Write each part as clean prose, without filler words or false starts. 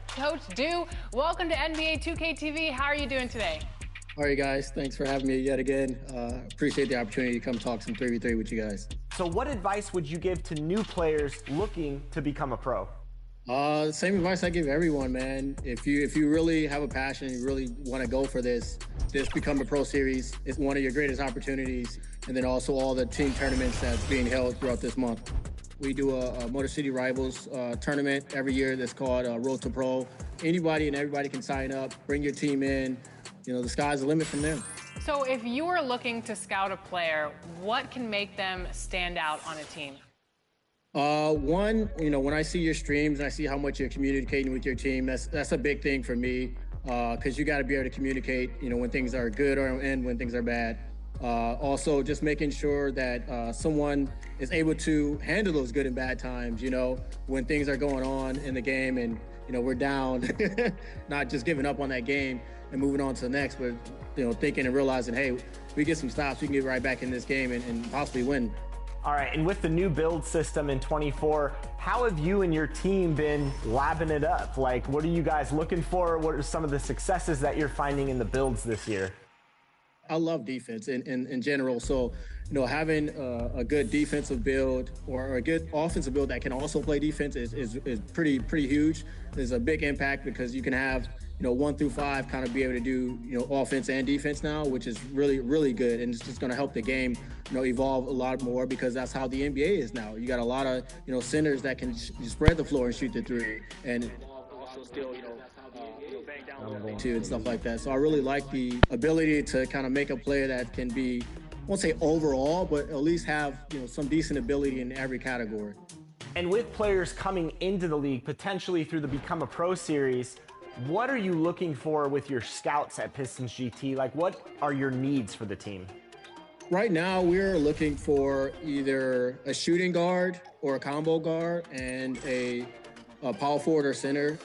Coach Dew, welcome to NBA 2K TV. How are you doing today? All right, guys. Thanks for having me yet again. Appreciate the opportunity to come talk some 3v3 with you guys. So what advice would you give to new players looking to become a pro? Same advice I give everyone, man. If you really have a passion and you really want to go for this Become a Pro series is one of your greatest opportunities. And then also all the team tournaments that's being held throughout this month. We do a Motor City Rivals tournament every year that's called Road to Pro. Anybody and everybody can sign up, bring your team in. You know, the sky's the limit from there. So if you are looking to scout a player, what can make them stand out on a team? One, you know, when I see your streams and I see how much you're communicating with your team, that's a big thing for me, because you got to be able to communicate, you know, when things are good and when things are bad. Also, just making sure that someone is able to handle those good and bad times, you know, when things are going on in the game and, you know, we're down, not just giving up on that game and moving on to the next, but, you know, thinking and realizing, hey, we get some stops, we can get right back in this game and possibly win. All right, and with the new build system in 24, how have you and your team been labbing it up? Like, what are you guys looking for? What are some of the successes that you're finding in the builds this year? I love defense in general. So, you know, having a good defensive build or a good offensive build that can also play defense is pretty huge. There's a big impact because you can have, you know, 1 through 5 kind of be able to do, you know, offense and defense now, which is really good. And it's just going to help the game, you know, evolve a lot more because that's how the NBA is now. You got a lot of, you know, centers that can spread the floor and shoot the three. And also still, you know, bang down too and stuff like that. So I really like the ability to kind of make a player that can be, I won't say overall, but at least have, you know, some decent ability in every category. And with players coming into the league, potentially through the Become a Pro series, what are you looking for with your scouts at Pistons GT? Like, what are your needs for the team? Right now, we're looking for either a shooting guard or a combo guard and a power forward or center.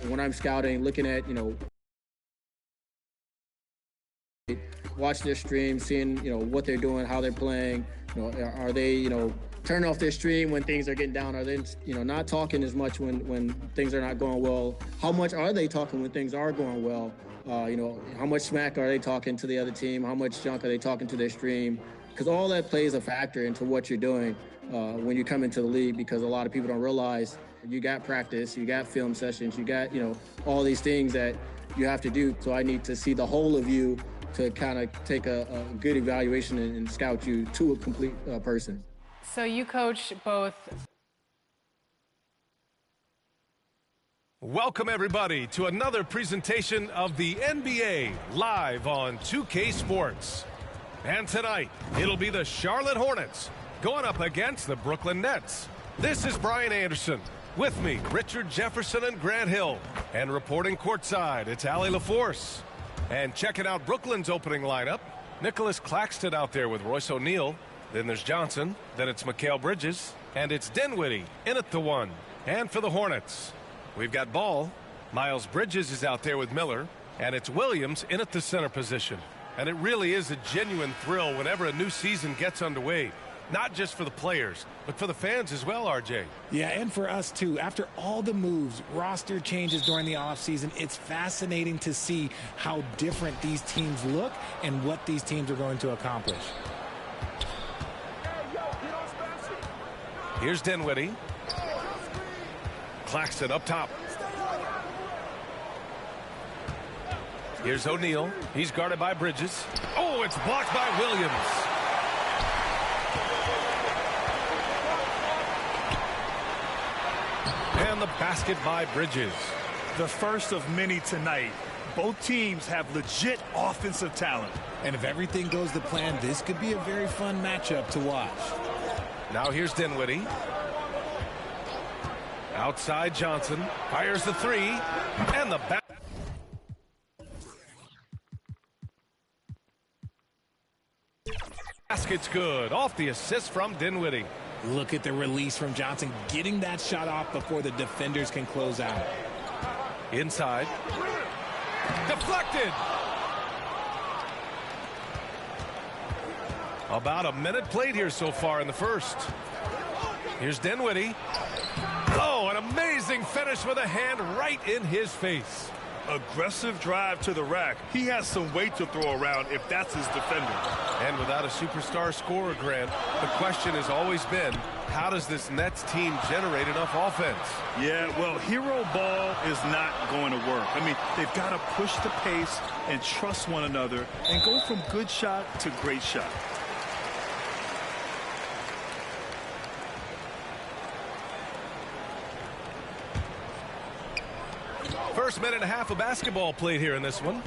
When I'm scouting, looking at, you know, watch their stream, seeing, you know, what they're doing, how they're playing. You know, are they, you know, turning off their stream when things are getting down? Are they, you know, not talking as much when things are not going well? How much are they talking when things are going well? You know, how much smack are they talking to the other team? How much junk are they talking to their stream? Because all that plays a factor into what you're doing when you come into the league, because a lot of people don't realize you got practice, you got film sessions, you got, you know, all these things that you have to do. So I need to see the whole of you to kind of take a good evaluation and scout you to a complete person. So you coach both. Welcome, everybody, to another presentation of the NBA live on 2K Sports. And tonight, it'll be the Charlotte Hornets going up against the Brooklyn Nets. This is Brian Anderson. With me, Richard Jefferson and Grant Hill. And reporting courtside, it's Allie LaForce. And checking out Brooklyn's opening lineup, Nicholas Claxton out there with Royce O'Neal. Then there's Johnson. Then it's Mikal Bridges. And it's Dinwiddie in at the 1. And for the Hornets, we've got Ball. Miles Bridges is out there with Miller. And it's Williams in at the center position. And it really is a genuine thrill whenever a new season gets underway. Not just for the players, but for the fans as well, RJ. Yeah, and for us too. After all the moves, roster changes during the offseason, it's fascinating to see how different these teams look and what these teams are going to accomplish. Here's Dinwiddie. Claxton up top. Here's O'Neal. He's guarded by Bridges. Oh, it's blocked by Williams. And the basket by Bridges. The first of many tonight. Both teams have legit offensive talent. And if everything goes to plan, this could be a very fun matchup to watch. Now here's Dinwiddie. Outside Johnson. Fires the 3. And the back. Basket's good. Off the assist from Dinwiddie. Look at the release from Johnson, getting that shot off before the defenders can close out. Inside. Deflected. About a minute played here so far in the first. Here's Dinwiddie. Oh, an amazing finish with a hand right in his face. Aggressive drive to the rack. He has some weight to throw around if that's his defender. And without a superstar scorer, Grant, the question has always been, how does this Nets team generate enough offense? Yeah, well, hero ball is not going to work. I mean, they've got to push the pace and trust one another and go from good shot to great shot. First minute and a half of basketball played here in this one.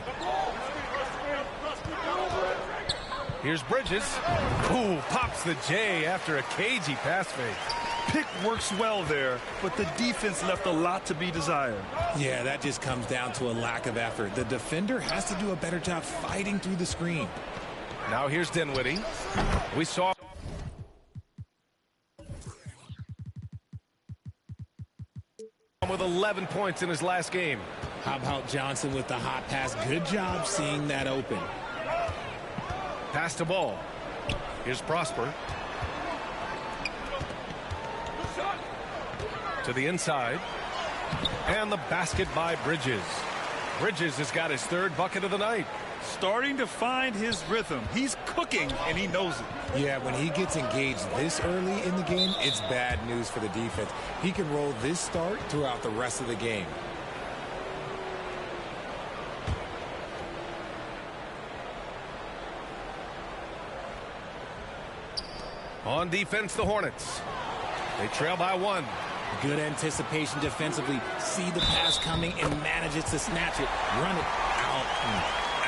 Here's Bridges. Ooh, pops the J after a cagey pass fake. Pick works well there, but the defense left a lot to be desired. Yeah, that just comes down to a lack of effort. The defender has to do a better job fighting through the screen. Now here's Dinwiddie. We saw with 11 points in his last game. How about Johnson with the hot pass? Good job seeing that open. Pass to Ball. Here's Prosper. To the inside. And the basket by Bridges. Bridges has got his third bucket of the night. Starting to find his rhythm. He's cooking, and he knows it. Yeah, when he gets engaged this early in the game, it's bad news for the defense. He can roll this start throughout the rest of the game. On defense, the Hornets. They trail by one. Good anticipation defensively. See the pass coming and manages to snatch it. Run it out and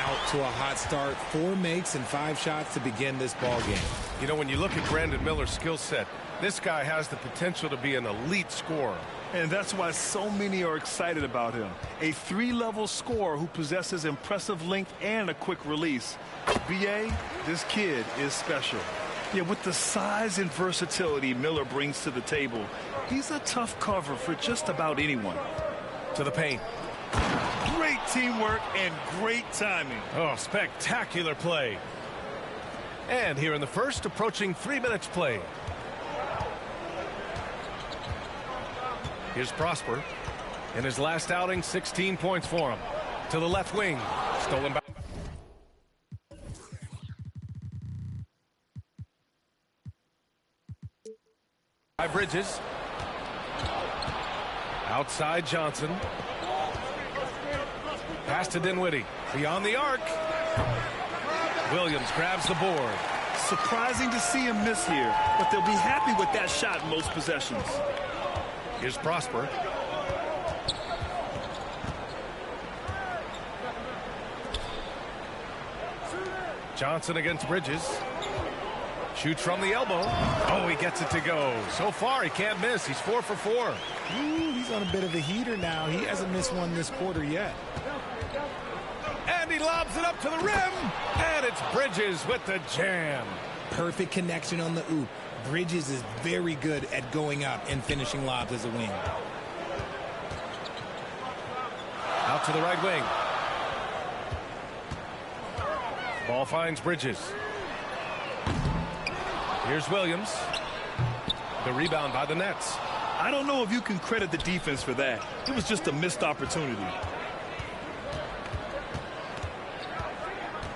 out to a hot start. 4 makes and 5 shots to begin this ball game. You know, when you look at Brandon Miller's skill set, this guy has the potential to be an elite scorer. And that's why so many are excited about him. A 3-level scorer who possesses impressive length and a quick release. BA, this kid is special. Yeah, with the size and versatility Miller brings to the table, he's a tough cover for just about anyone. To the paint. Great teamwork and great timing. Oh, spectacular play. And here in the first, approaching 3 minutes played. Here's Prosper. In his last outing, 16 points for him. To the left wing. Stolen back. By Bridges. Outside Johnson. Pass to Dinwiddie. Beyond the arc. Williams grabs the board. Surprising to see him miss here, but they'll be happy with that shot most possessions. Here's Prosper. Johnson against Bridges. Shoots from the elbow. Oh, he gets it to go. So far, he can't miss. He's 4 for 4. Ooh, he's on a bit of a heater now. He hasn't missed one this quarter yet. And he lobs it up to the rim. And it's Bridges with the jam. Perfect connection on the oop. Bridges is very good at going up and finishing lobs as a wing. Out to the right wing. Ball finds Bridges. Here's Williams. The rebound by the Nets. I don't know if you can credit the defense for that. It was just a missed opportunity.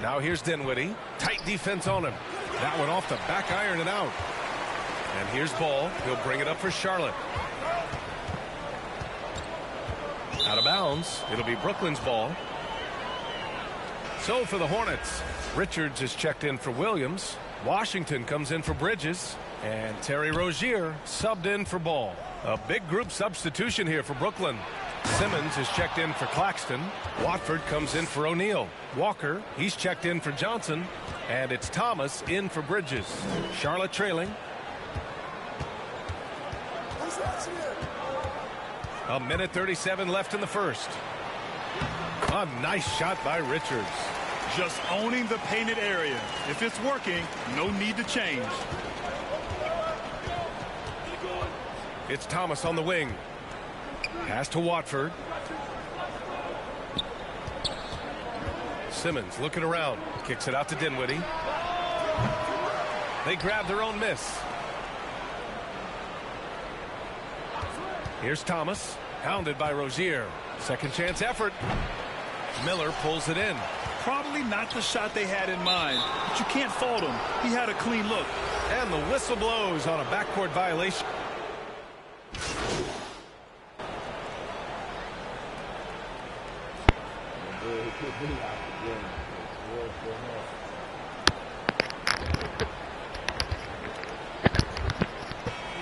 Now here's Dinwiddie. Tight defense on him. That one off the back iron and out. And here's Ball. He'll bring it up for Charlotte. Out of bounds. It'll be Brooklyn's ball. So for the Hornets, Richards is checked in for Williams. Washington comes in for Bridges. And Terry Rozier subbed in for Ball. A big group substitution here for Brooklyn. Simmons is checked in for Claxton. Watford comes in for O'Neal. Walker, he's checked in for Johnson. And it's Thomas in for Bridges. Charlotte trailing. A minute 37 left in the first. A nice shot by Richards. Just owning the painted area. If it's working, no need to change. It's Thomas on the wing. Pass to Watford. Simmons looking around. Kicks it out to Dinwiddie. They grab their own miss. Here's Thomas. Hounded by Rozier. Second chance effort. Miller pulls it in. Probably not the shot they had in mind, but you can't fault him. He had a clean look. And the whistle blows on a backcourt violation.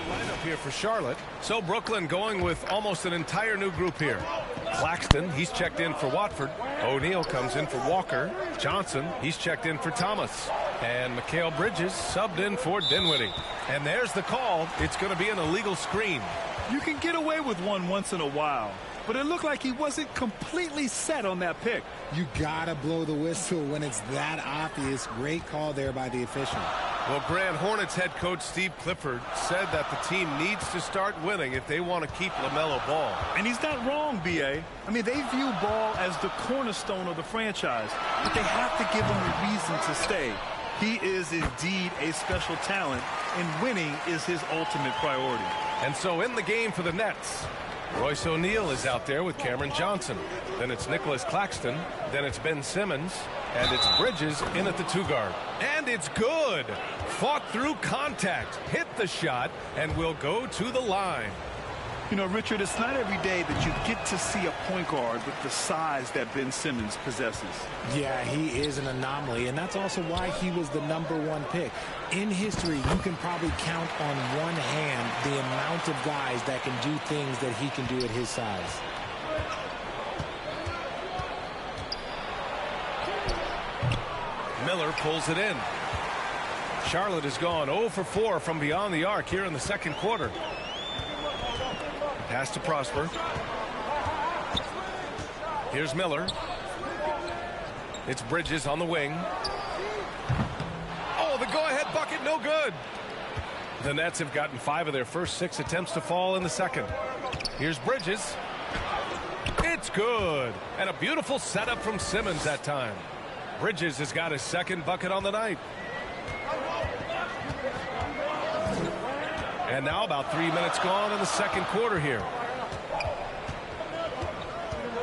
Lineup here for Charlotte. So Brooklyn going with almost an entire new group here. Claxton, he's checked in for Watford. O'Neal comes in for Walker. Johnson, he's checked in for Thomas. And Mikal Bridges subbed in for Dinwiddie. And there's the call. It's going to be an illegal screen. You can get away with one once in a while, but it looked like he wasn't completely set on that pick. You gotta blow the whistle when it's that obvious. Great call there by the official. Well, Grand Hornets head coach Steve Clifford said that the team needs to start winning if they want to keep LaMelo Ball. And he's not wrong, B.A. I mean, they view Ball as the cornerstone of the franchise, but they have to give him a reason to stay. He is indeed a special talent, and winning is his ultimate priority. And so in the game for the Nets, Royce O'Neal is out there with Cameron Johnson. Then it's Nicholas Claxton. Then it's Ben Simmons. And it's Bridges in at the 2-guard. And it's good. Fought through contact. Hit the shot and will go to the line. You know, Richard, it's not every day that you get to see a point guard with the size that Ben Simmons possesses. Yeah, he is an anomaly, and that's also why he was the #1 pick. In history, you can probably count on one hand the amount of guys that can do things that he can do at his size. Miller pulls it in. Charlotte has gone 0 for 4 from beyond the arc here in the second quarter. Pass to Prosper. Here's Miller. It's Bridges on the wing. Oh, the go-ahead bucket, no good. The Nets have gotten 5 of their first 6 attempts to fall in the second. Here's Bridges. It's good. And a beautiful setup from Simmons that time. Bridges has got his second bucket on the night. And now about 3 minutes gone in the second quarter here.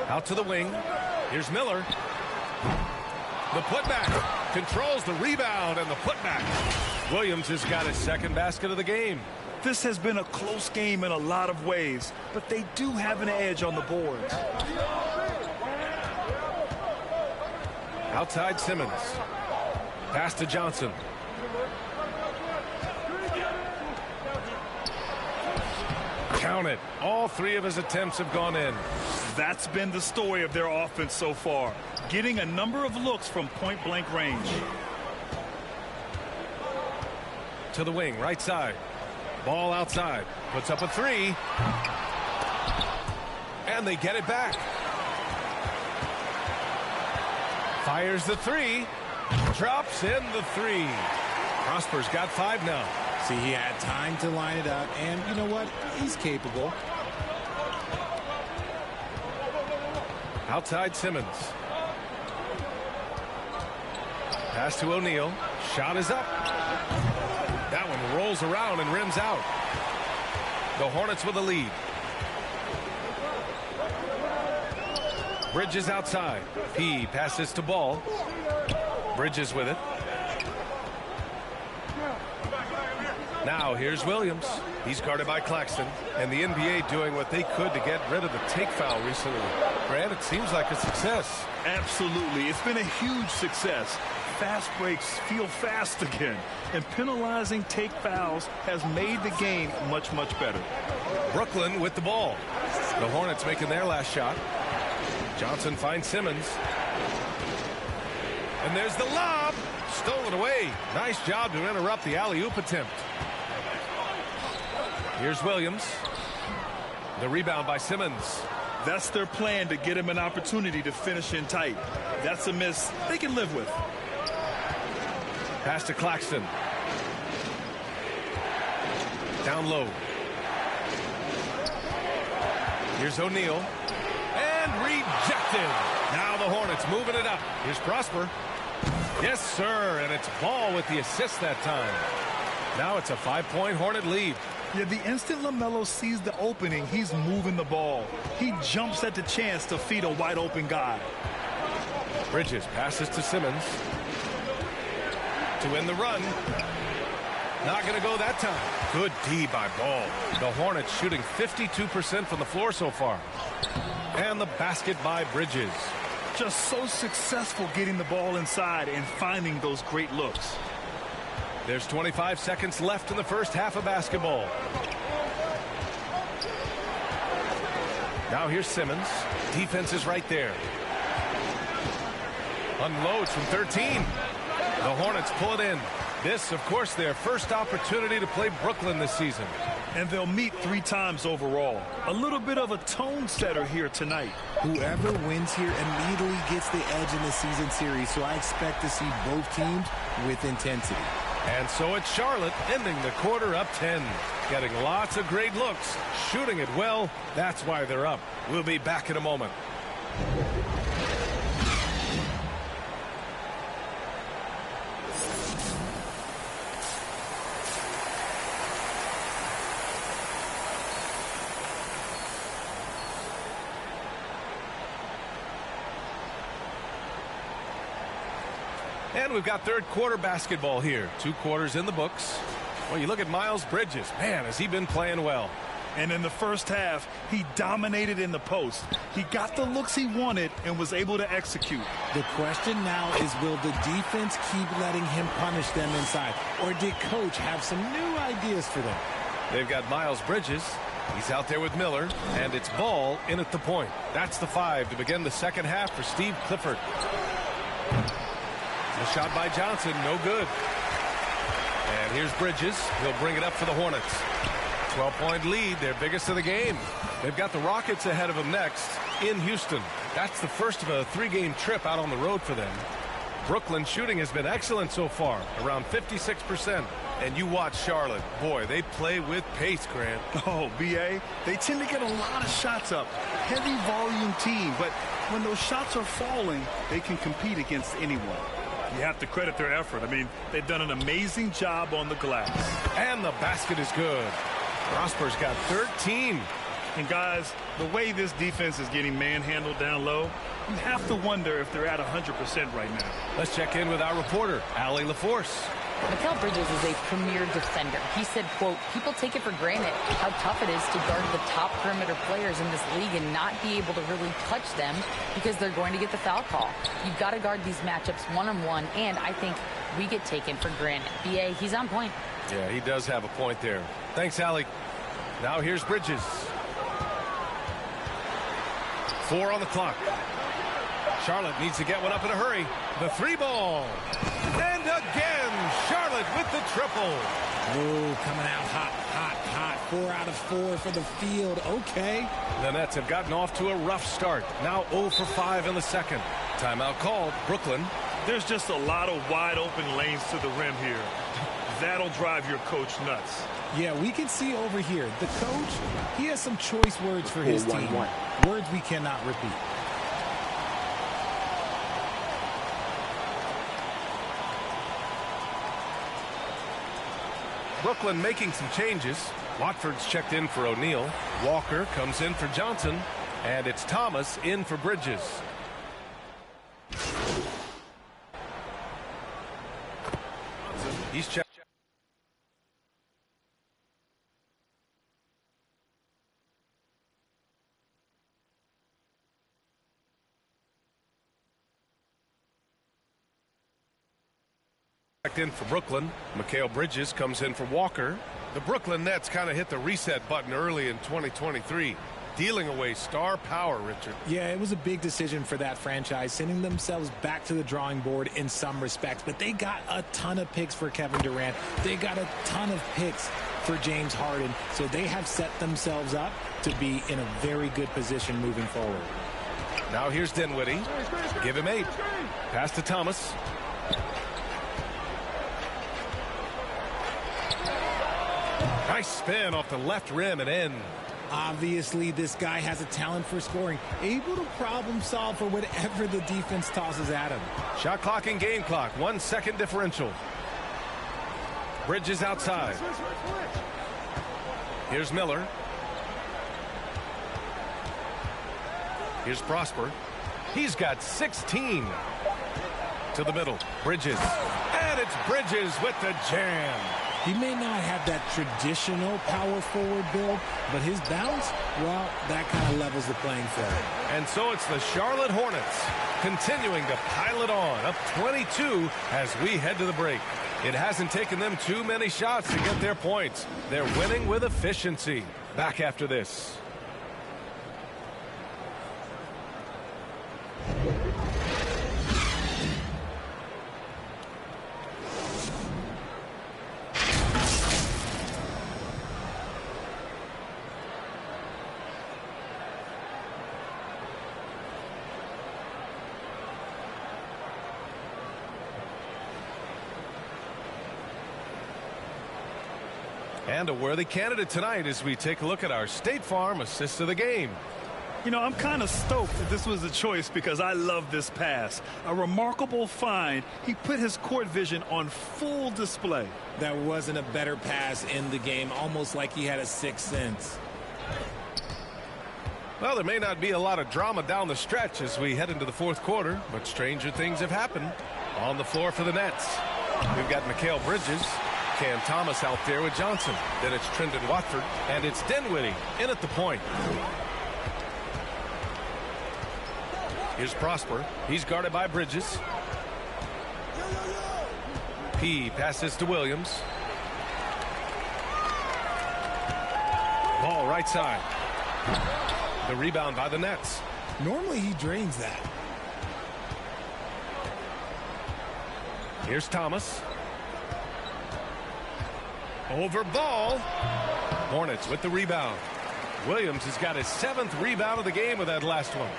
Out to the wing. Here's Miller. The putback. Controls the rebound and the putback. Williams has got his second basket of the game. This has been a close game in a lot of ways, but they do have an edge on the boards. Outside Simmons. Pass to Johnson. Count it. All 3 of his attempts have gone in. That's been the story of their offense so far. Getting a number of looks from point-blank range. To the wing, right side. Ball outside. Puts up a 3. And they get it back. Fires the 3. Drops in the 3. Prosper's got 5 now. See, he had time to line it up, and you know what? He's capable. Outside Simmons. Pass to O'Neal. Shot is up. That one rolls around and rims out. The Hornets with a lead. Bridges outside. He passes to Ball. Bridges with it. Now here's Williams. He's guarded by Claxton. And the NBA doing what they could to get rid of the take foul recently. Grant, it seems like a success. Absolutely. It's been a huge success. Fast breaks feel fast again. And penalizing take fouls has made the game much, much better. Brooklyn with the ball. The Hornets making their last shot. Johnson finds Simmons. And there's the lob. Stolen away. Nice job to interrupt the alley-oop attempt. Here's Williams. The rebound by Simmons. That's their plan, to get him an opportunity to finish in tight. That's a miss they can live with. Pass to Claxton. Down low. Here's O'Neal. And rejected. Now the Hornets Hornets moving it up. Here's Prosper. Yes, sir, and it's Ball with the assist that time. Now it's a 5-point Hornet lead. Yeah, the instant LaMelo sees the opening, he's moving the ball. He jumps at the chance to feed a wide-open guy. Bridges passes to Simmons to win the run. Not going to go that time. Good D by Ball. The Hornets shooting 52% from the floor so far. And the basket by Bridges. Just so successful getting the ball inside and finding those great looks. There's 25 seconds left in the first half of basketball. Now here's Simmons. Defense is right there. Unloads from 13. The Hornets pull it in. This, of course, their first opportunity to play Brooklyn this season. And they'll meet 3 times overall. A little bit of a tone setter here tonight. Whoever wins here immediately gets the edge in the season series, so I expect to see both teams with intensity. And so it's Charlotte ending the quarter up 10. Getting lots of great looks, shooting it well. That's why they're up. We'll be back in a moment. And we've got third quarter basketball here. 2 quarters in the books. Well, you look at Miles Bridges. Man, has he been playing well. And in the first half, he dominated in the post. He got the looks he wanted and was able to execute. The question now is, will the defense keep letting him punish them inside? Or did Coach have some new ideas for them? They've got Miles Bridges. He's out there with Miller. And it's Ball in at the point. That's the 5 to begin the second half for Steve Clifford. The shot by Johnson, no good. And here's Bridges. He'll bring it up for the Hornets. 12-point lead, their biggest of the game. They've got the Rockets ahead of them next in Houston. That's the first of a 3-game trip out on the road for them. Brooklyn shooting has been excellent so far, around 56%. And you watch Charlotte. Boy, they play with pace, Grant. Oh, B.A., they tend to get a lot of shots up. Heavy volume team, but when those shots are falling, they can compete against anyone. You have to credit their effort. I mean, they've done an amazing job on the glass. And the basket is good. Prosper's got 13. And guys, the way this defense is getting manhandled down low, you have to wonder if they're at 100% right now. Let's check in with our reporter, Allie LaForce. Mikal Bridges is a premier defender. He said, quote, people take it for granted how tough it is to guard the top perimeter players in this league and not be able to really touch them because they're going to get the foul call. You've got to guard these matchups one-on-one, and I think we get taken for granted. B.A., he's on point. Yeah, he does have a point there. Thanks, Allie. Now here's Bridges. 4 on the clock. Charlotte needs to get one up in a hurry. The 3-ball. And again, Charlotte with the triple. Oh, coming out hot, hot, hot. 4 out of 4 for the field. Okay. The Nets have gotten off to a rough start. Now 0 for 5 in the second. Timeout called. Brooklyn. There's just a lot of wide open lanes to the rim here. That'll drive your coach nuts. Yeah, we can see over here. The coach, he has some choice words for his team. Words we cannot repeat. Brooklyn making some changes. Watford's checked in for O'Neal. Walker comes in for Johnson. And it's Thomas in for Bridges. He's checked. In for Brooklyn. Mikal Bridges comes in for Walker. The Brooklyn Nets kind of hit the reset button early in 2023, dealing away star power, Richard. Yeah, it was a big decision for that franchise, sending themselves back to the drawing board in some respects. But they got a ton of picks for Kevin Durant. They got a ton of picks for James Harden. So they have set themselves up to be in a very good position moving forward. Now here's Dinwiddie. Give him 8. Pass to Thomas. Nice spin off the left rim and in. Obviously, this guy has a talent for scoring, able to problem solve for whatever the defense tosses at him. Shot clock and game clock, 1 second differential. Bridges outside. Here's Miller. Here's Prosper. He's got 16. To the middle. Bridges. And it's Bridges with the jam. He may not have that traditional power forward build, but his bounce, well, that kind of levels the playing field. And so it's the Charlotte Hornets continuing to pile it on, up 22 as we head to the break. It hasn't taken them too many shots to get their points. They're winning with efficiency. Back after this. And a worthy candidate tonight as we take a look at our State Farm assist of the game. You know, I'm kind of stoked that this was a choice because I love this pass. A remarkable find. He put his court vision on full display. That wasn't a better pass in the game, almost like he had a sixth sense. Well, there may not be a lot of drama down the stretch as we head into the fourth quarter, but stranger things have happened. On the floor for the Nets, we've got Mikal Bridges. Cam Thomas out there with Johnson. Then it's Trendon Watford. And it's Dinwiddie in at the point. Here's Prosper. He's guarded by Bridges. P passes to Williams. Ball right side. The rebound by the Nets. Normally he drains that. Here's Thomas. Over Ball. Hornets with the rebound. Williams has got his 7th rebound of the game with that last one.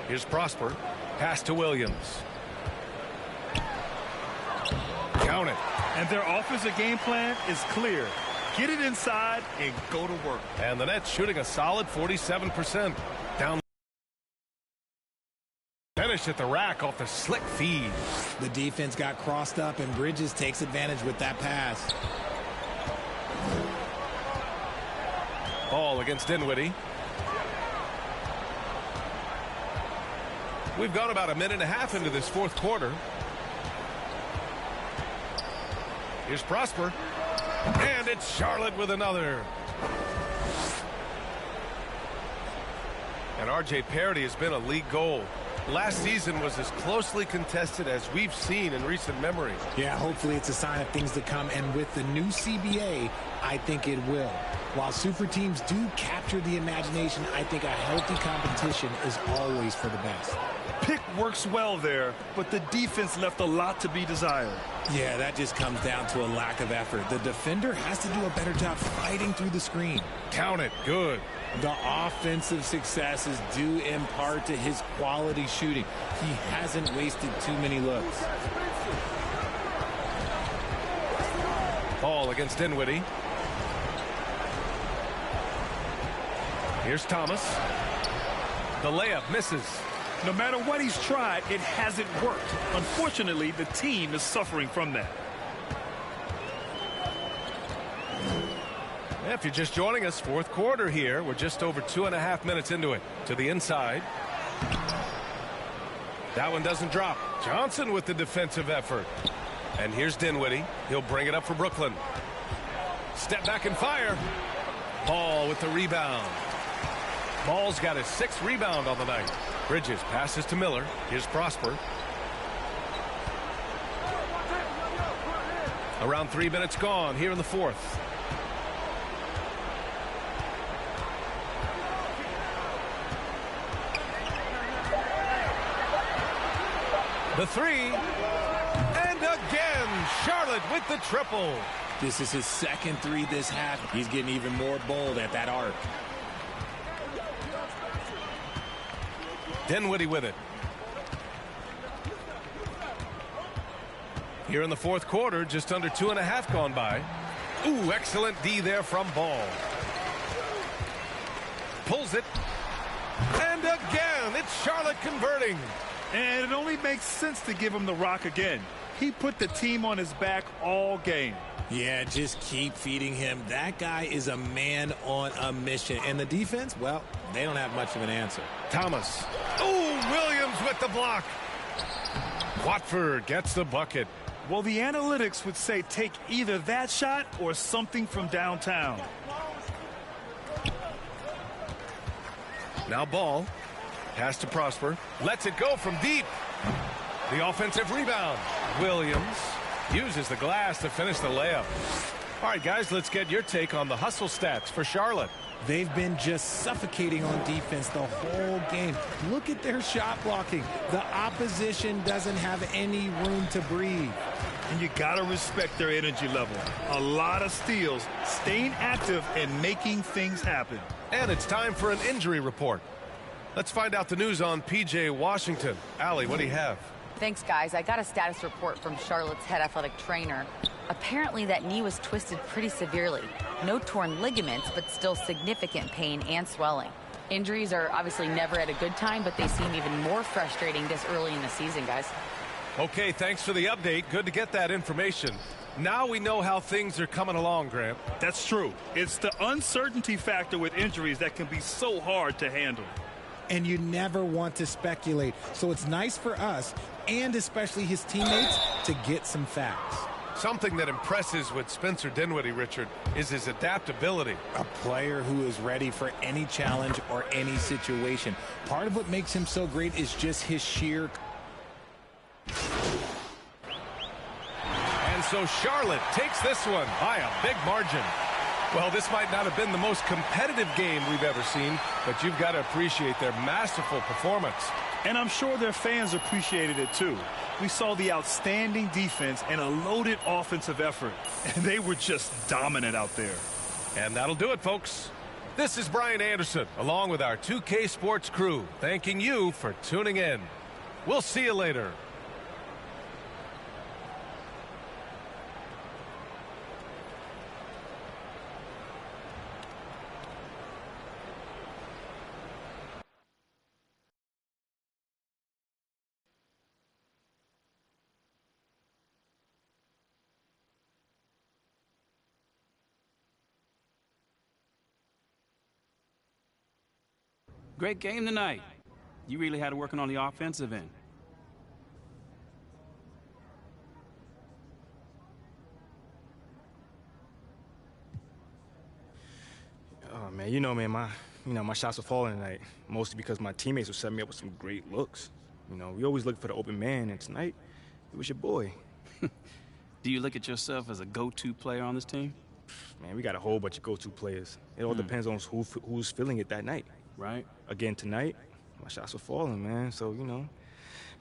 Here's Prosper. Pass to Williams. Count it. And their offensive game plan is clear. Get it inside and go to work. And the Nets shooting a solid 47%. Down. Finish at the rack off the slick feed. The defense got crossed up, and Bridges takes advantage with that pass. Ball against Dinwiddie. We've gone about a minute and a half into this fourth quarter. Here's Prosper. And it's Charlotte with another. And R.J. Parody has been a league goal. Last season was as closely contested as we've seen in recent memory. Yeah, hopefully it's a sign of things to come. And with the new CBA, I think it will. While super teams do capture the imagination, I think a healthy competition is always for the best. Pick works well there, but the defense left a lot to be desired. Yeah, that just comes down to a lack of effort. The defender has to do a better job fighting through the screen. Count it. Good. The offensive success is due in part to his quality shooting. He hasn't wasted too many looks. Ball against Dinwiddie. Here's Thomas. The layup misses. No matter what he's tried, it hasn't worked. Unfortunately, the team is suffering from that. If you're just joining us, fourth quarter here. We're just over 2.5 minutes into it. To the inside. That one doesn't drop. Johnson with the defensive effort. And here's Dinwiddie. He'll bring it up for Brooklyn. Step back and fire. Ball with the rebound. Ball's got his 6th rebound on the night. Bridges passes to Miller. Here's Prosper. Around 3 minutes gone here in the fourth. The three. And again, Charlotte with the triple. This is his 2nd three this half. He's getting even more bold at that arc. Dinwiddie with it. Here in the fourth quarter, just under 2.5 gone by. Ooh, excellent D there from Ball. Pulls it. And again, it's Charlotte converting. And it only makes sense to give him the rock again. He put the team on his back all game. Yeah, just keep feeding him. That guy is a man on a mission. And the defense, well, they don't have much of an answer. Thomas. Ooh, Williams with the block. Watford gets the bucket. Well, the analytics would say take either that shot or something from downtown. Now Ball. Pass to Prosper. Lets it go from deep. The offensive rebound. Williams uses the glass to finish the layup. All right, guys, let's get your take on the hustle stats for Charlotte. They've been just suffocating on defense the whole game. Look at their shot blocking. The opposition doesn't have any room to breathe. And you got to respect their energy level. A lot of steals, staying active and making things happen. And it's time for an injury report. Let's find out the news on P.J. Washington. Allie, what do you have? Thanks, guys. I got a status report from Charlotte's head athletic trainer. Apparently, that knee was twisted pretty severely. No torn ligaments, but still significant pain and swelling. Injuries are obviously never at a good time, but they seem even more frustrating this early in the season, guys. Okay, thanks for the update. Good to get that information. Now we know how things are coming along, Grant. That's true. It's the uncertainty factor with injuries that can be so hard to handle. And you never want to speculate. So it's nice for us, and especially his teammates, to get some facts. Something that impresses with Spencer Dinwiddie, Richard, is his adaptability. A player who is ready for any challenge or any situation. Part of what makes him so great is just his sheer... And so Charlotte takes this one by a big margin. Well, this might not have been the most competitive game we've ever seen, but you've got to appreciate their masterful performance. And I'm sure their fans appreciated it too. We saw the outstanding defense and a loaded offensive effort, and they were just dominant out there. And that'll do it, folks. This is Brian Anderson, along with our 2K Sports crew, thanking you for tuning in. We'll see you later. Great game tonight. You really had to work on the offensive end. Oh man, man, my shots were falling tonight, mostly because my teammates were setting me up with some great looks. We always look for the open man, and tonight it was your boy. Do you look at yourself as a go-to player on this team? Man, we got a whole bunch of go-to players. It all depends on who's feeling it that night. Right. Again, tonight, my shots were falling, man. So, we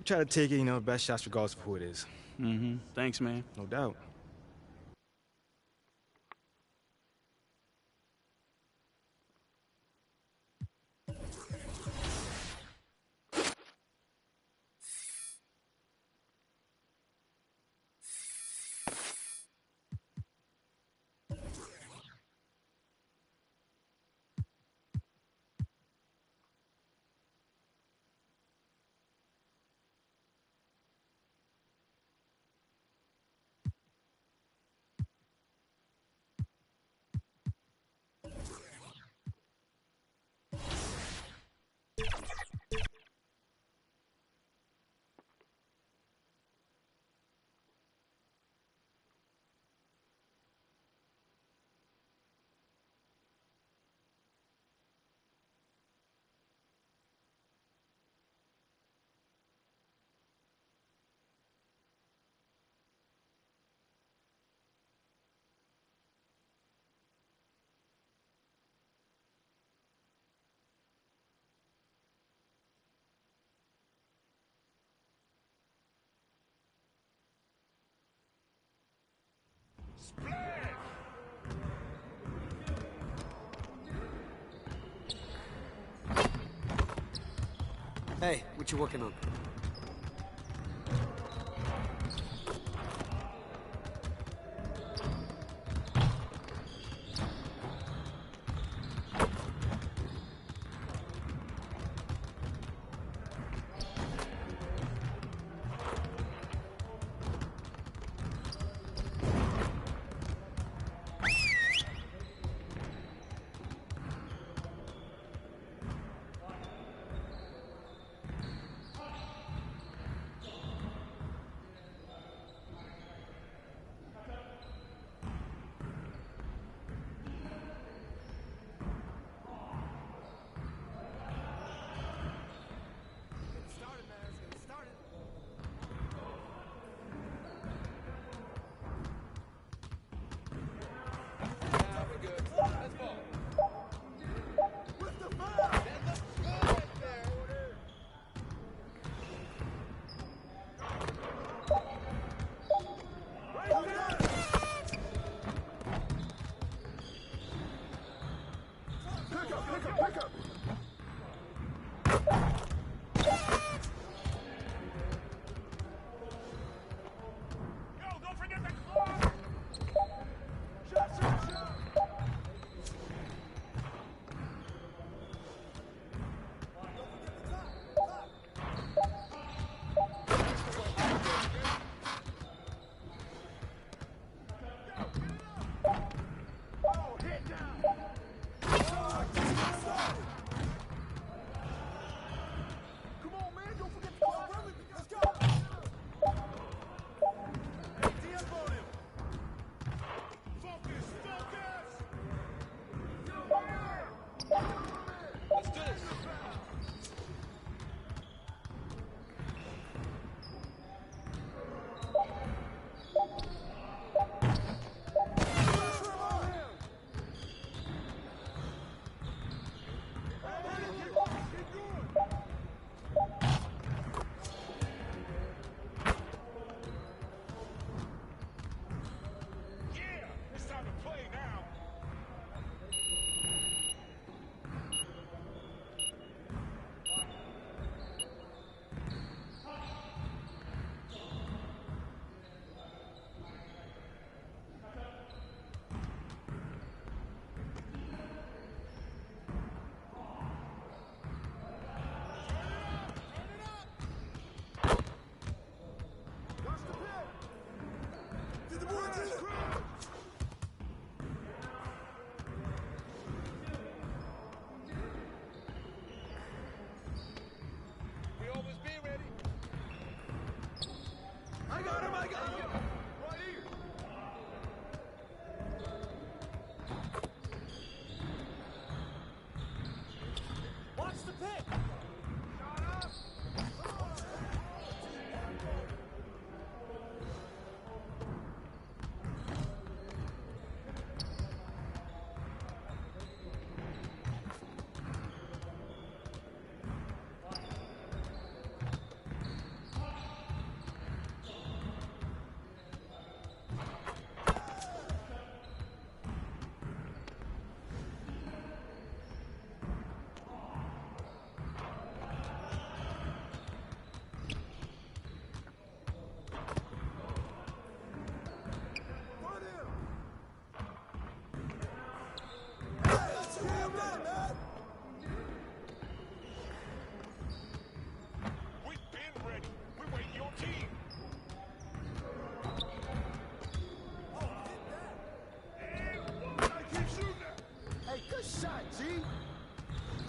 try to take it, the best shots regardless of who it is. Mm-hmm. Thanks, man. No doubt. Hey, what you working on?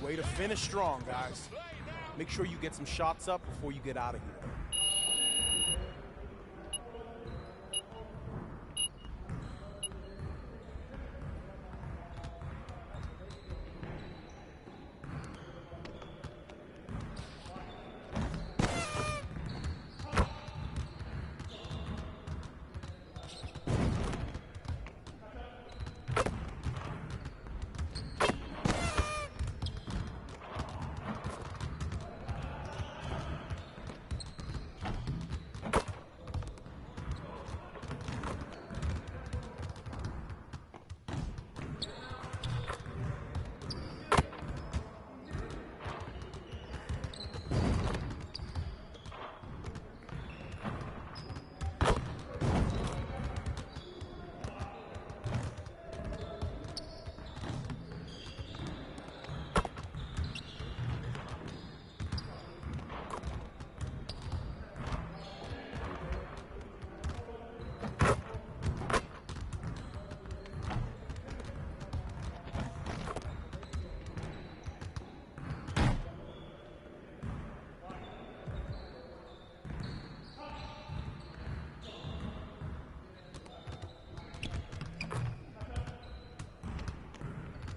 Way to finish strong, guys. Make sure you get some shots up before you get out of here.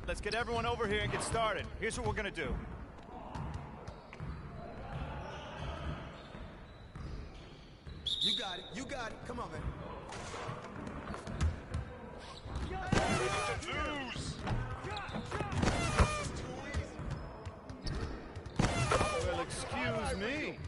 Let's get everyone over here and get started. Here's what we're gonna do. You got it. You got it. Come on, man. Lose. Well, excuse me.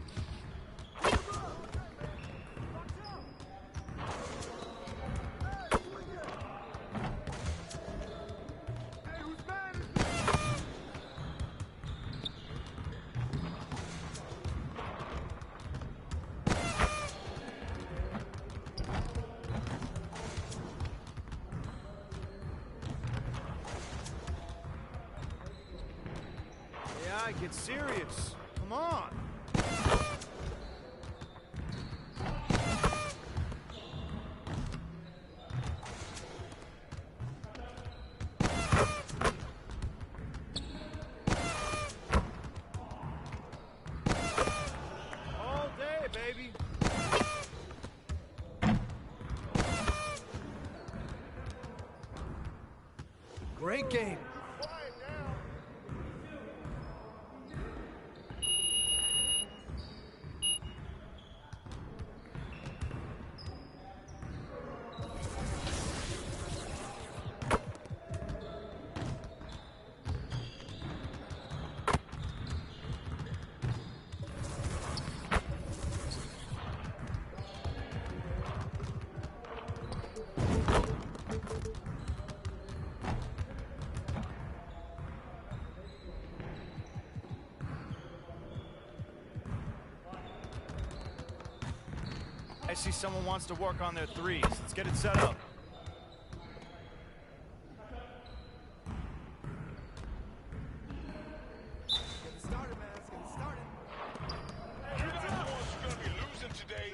Get serious. Come on. All day, baby. Great game. I see someone wants to work on their threes. Let's get it set up. Get it started, man. Let's get it started. Everyone's gonna be losing today.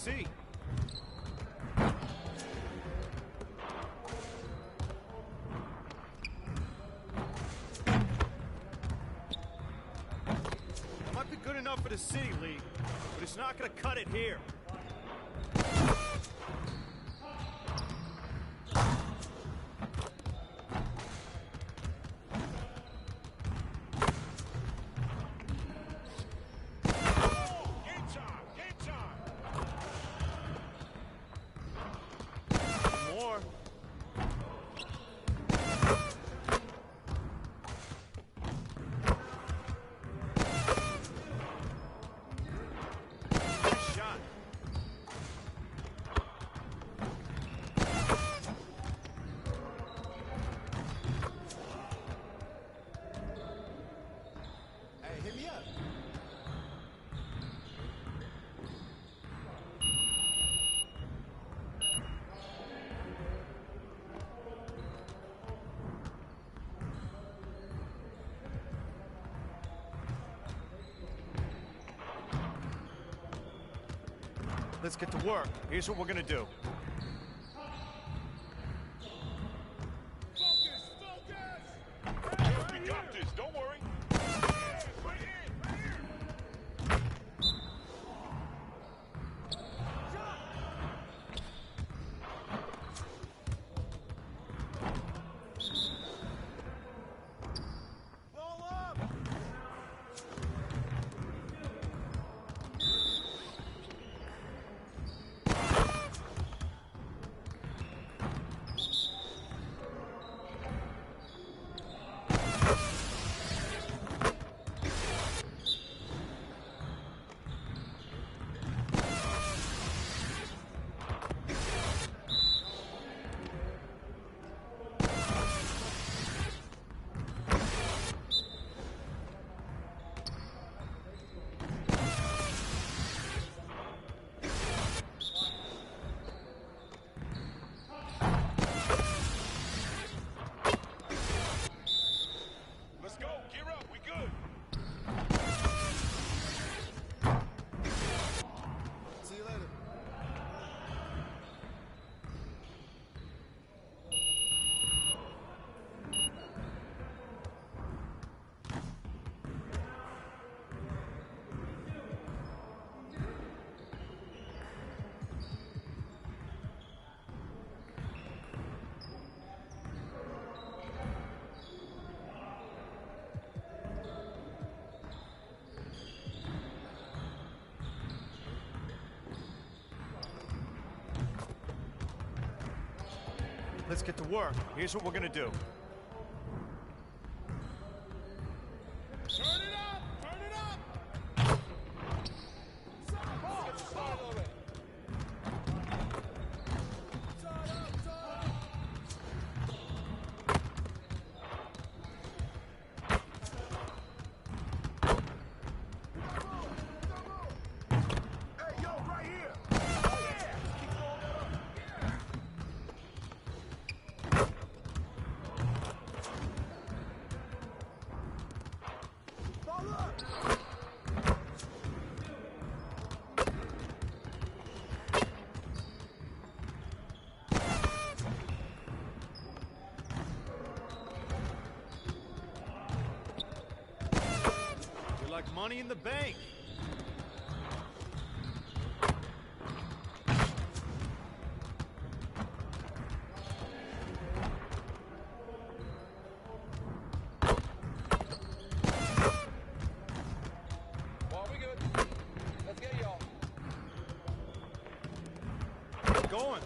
see. It might be good enough for the City League, but it's not going to cut it here. Let's get to work. Here's what we're gonna do. We got this, don't worry. Let's get to work. Here's what we're gonna do. Turn it up! Turn it up! Hey, yo, right here! You're like money in the bank. Well, we good. Let's get y'all. Keep going.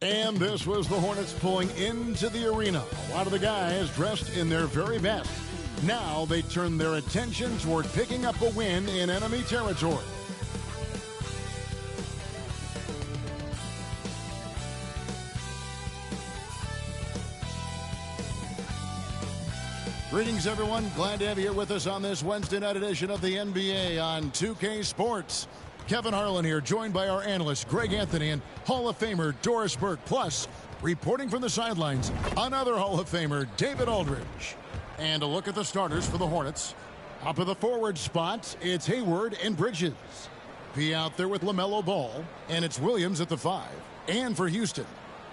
And this was the Hornets pulling into the arena. A lot of the guys dressed in their very best. Now they turn their attention toward picking up a win in enemy territory. Greetings, everyone. Glad to have you here with us on this Wednesday night edition of the NBA on 2K Sports. Kevin Harlan here, joined by our analysts Greg Anthony and Hall of Famer Doris Burke. Plus, reporting from the sidelines, another Hall of Famer, David Aldridge. And a look at the starters for the Hornets. Up at the forward spot, it's Hayward and Bridges. Be out there with LaMelo Ball, and it's Williams at the 5. And for Houston,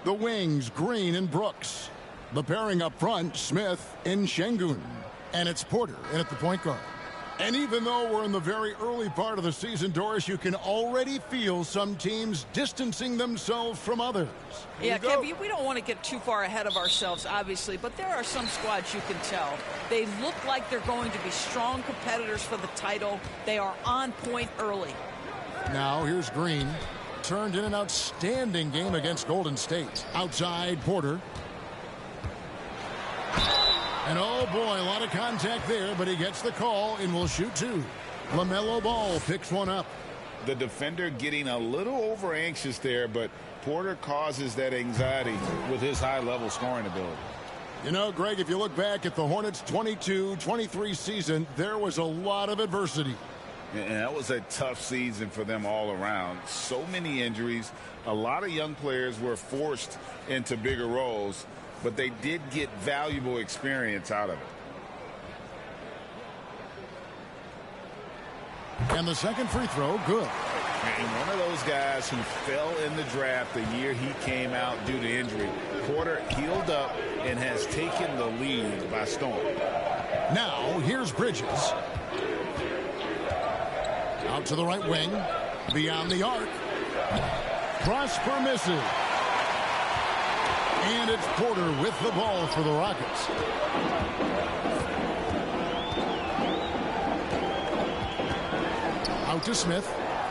the wings, Green and Brooks. The pairing up front, Smith and Şengün. And it's Porter in at the point guard. And even though we're in the very early part of the season, Doris, you can already feel some teams distancing themselves from others. Yeah, Kevin, we don't want to get too far ahead of ourselves, obviously, but there are some squads you can tell. They look like they're going to be strong competitors for the title. They are on point early. Now, here's Green. Turned in an outstanding game against Golden State. Outside, Porter. And oh boy, a lot of contact there, but he gets the call and will shoot 2. LaMelo Ball picks one up. The defender getting a little over anxious there, but Porter causes that anxiety with his high-level scoring ability. You know, Greg, if you look back at the Hornets' 22-23 season, there was a lot of adversity. And that was a tough season for them all around. So many injuries. A lot of young players were forced into bigger roles, but they did get valuable experience out of it. And the second free throw, good. And one of those guys who fell in the draft the year he came out due to injury. Porter healed up and has taken the lead by storm. Now, here's Bridges. Out to the right wing. Beyond the arc. Prosper misses. And it's Porter with the ball for the Rockets. Out to Smith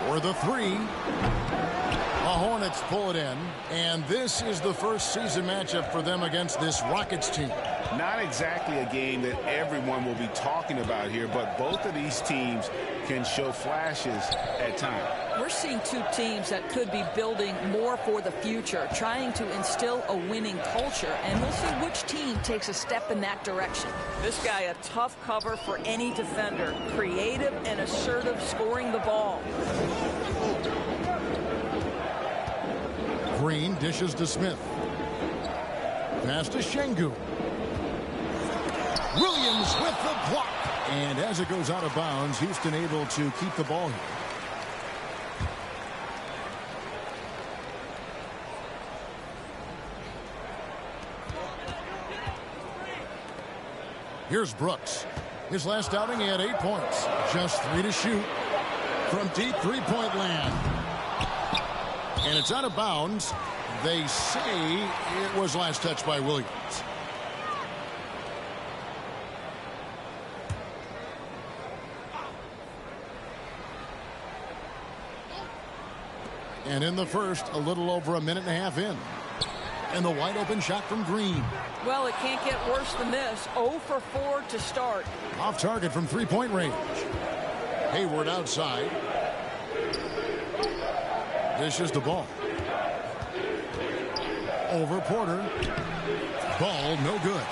for the 3. The Hornets pull it in. And this is the first season matchup for them against this Rockets team. Not exactly a game that everyone will be talking about here, but both of these teams can show flashes at times. We're seeing two teams that could be building more for the future, trying to instill a winning culture, and we'll see which team takes a step in that direction. This guy, a tough cover for any defender, creative and assertive scoring the ball. Green dishes to Smith. Pass to Şengün. Williams with the block. And as it goes out of bounds, Houston able to keep the ball here. Here's Brooks. His last outing, he had 8 points. Just 3 to shoot from deep three-point land. And it's out of bounds. They say it was last touched by Williams. And in the first, a little over a minute and a half in. And the wide open shot from Green. Well, it can't get worse than this. 0 for 4 to start. Off target from three-point range. Hayward outside. Dishes the ball. Over Porter. Ball no good.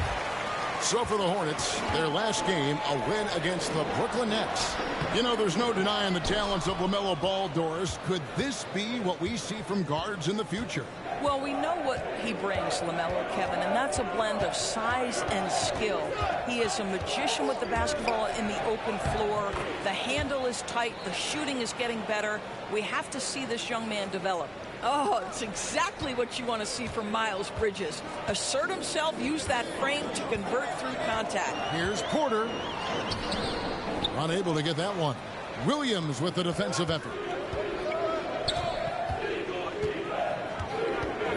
So for the Hornets, their last game, a win against the Brooklyn Nets. You know, there's no denying the talents of LaMelo Ball, Doris. Could this be what we see from guards in the future? Well, we know what he brings, LaMelo, Kevin, and that's a blend of size and skill. He is a magician with the basketball in the open floor. The handle is tight. The shooting is getting better. We have to see this young man develop. Oh, it's exactly what you want to see from Miles Bridges. Assert himself, use that frame to convert through contact. Here's Porter. Unable to get that one. Williams with the defensive effort.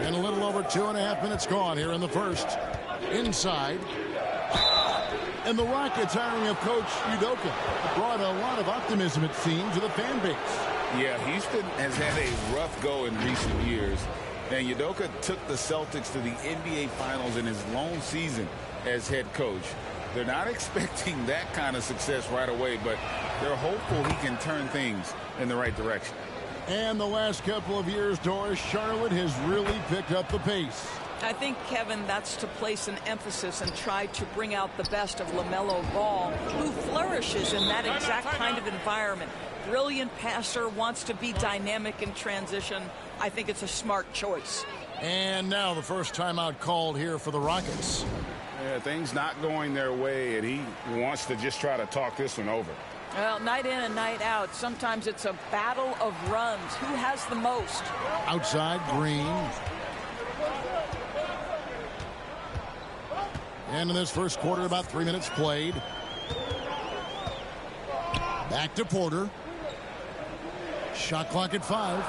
And a little over 2.5 minutes gone here in the first. Inside. And the Rockets hiring of Coach Udoka brought a lot of optimism, it seemed, to the fan base. Yeah, Houston has had a rough go in recent years. And Udoka took the Celtics to the NBA Finals in his lone season as head coach. They're not expecting that kind of success right away, but they're hopeful he can turn things in the right direction. And the last couple of years, Doris, Charlotte has really picked up the pace. I think, Kevin, that's to place an emphasis and try to bring out the best of LaMelo Ball, who flourishes in that exact kind of environment. Brilliant passer, wants to be dynamic in transition. I think it's a smart choice. And now the first timeout called here for the Rockets. Yeah, things not going their way, and he wants to just try to talk this one over. Well, night in and night out, sometimes it's a battle of runs. Who has the most? Outside, Green. And in this first quarter, about 3 minutes played. Back to Porter. Shot clock at 5.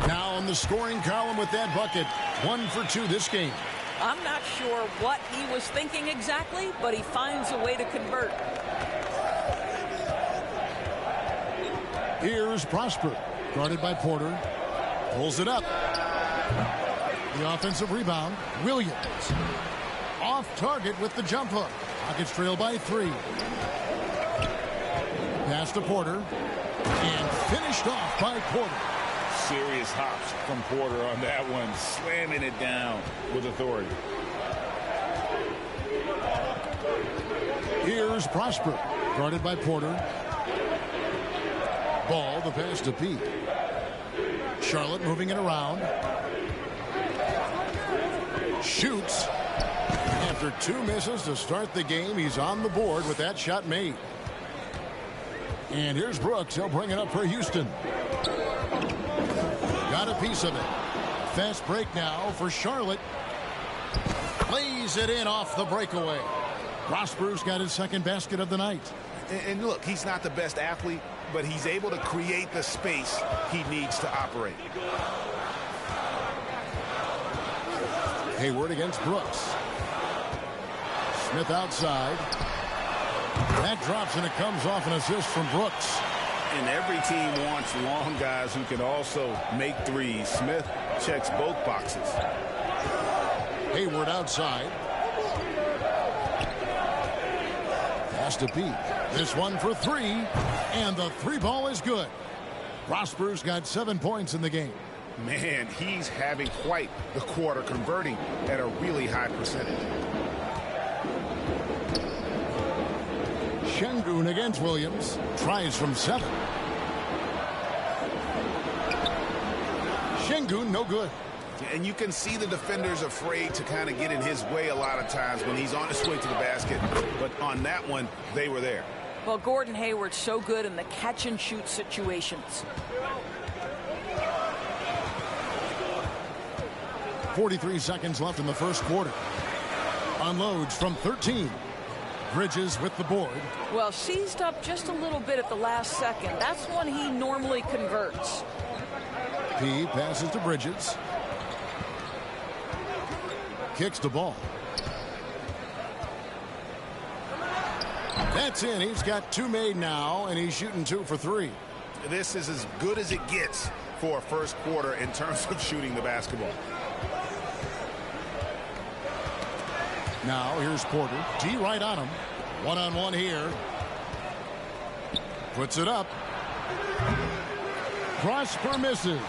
Now in the scoring column with that bucket. 1 for 2 this game. I'm not sure what he was thinking exactly, but he finds a way to convert. Here's Prosper. Guarded by Porter. Pulls it up. The offensive rebound. Williams. Off target with the jump hook. Rockets trail by 3. Pass to Porter. And finished off by Porter. Serious hops from Porter on that one, slamming it down with authority. Here's Prosper, guarded by Porter. Ball, the pass to Pete. Charlotte moving it around. Shoots. After 2 misses to start the game, he's on the board with that shot made. And here's Brooks. He'll bring it up for Houston. Got a piece of it. Fast break now for Charlotte. Plays it in off the breakaway. Prosper's got his second basket of the night. And look, he's not the best athlete, but he's able to create the space he needs to operate. Hayward against Brooks. Smith outside. That drops and it comes off an assist from Brooks. And every team wants long guys who can also make threes. Smith checks both boxes. Hayward outside. Pass to Pete. This one for 3. And the 3 ball is good. Prosper's got 7 points in the game. Man, he's having quite the quarter, converting at a really high percentage. Şengün against Williams. Tries from 7. Şengün, no good. And you can see the defenders afraid to kind of get in his way a lot of times when he's on his way to the basket. But on that one, they were there. Well, Gordon Hayward's so good in the catch and shoot situations. 43 seconds left in the first quarter. Unloads from 13. Bridges with the board. Well, seized up just a little bit at the last second. That's when he normally converts. P passes to Bridges. Kicks the ball. That's in. He's got 2 made now, and he's shooting 2 for 3. This is as good as it gets for a first quarter in terms of shooting the basketball. Now here's Porter. D right on him. One-on-one here. Puts it up. Prosper misses.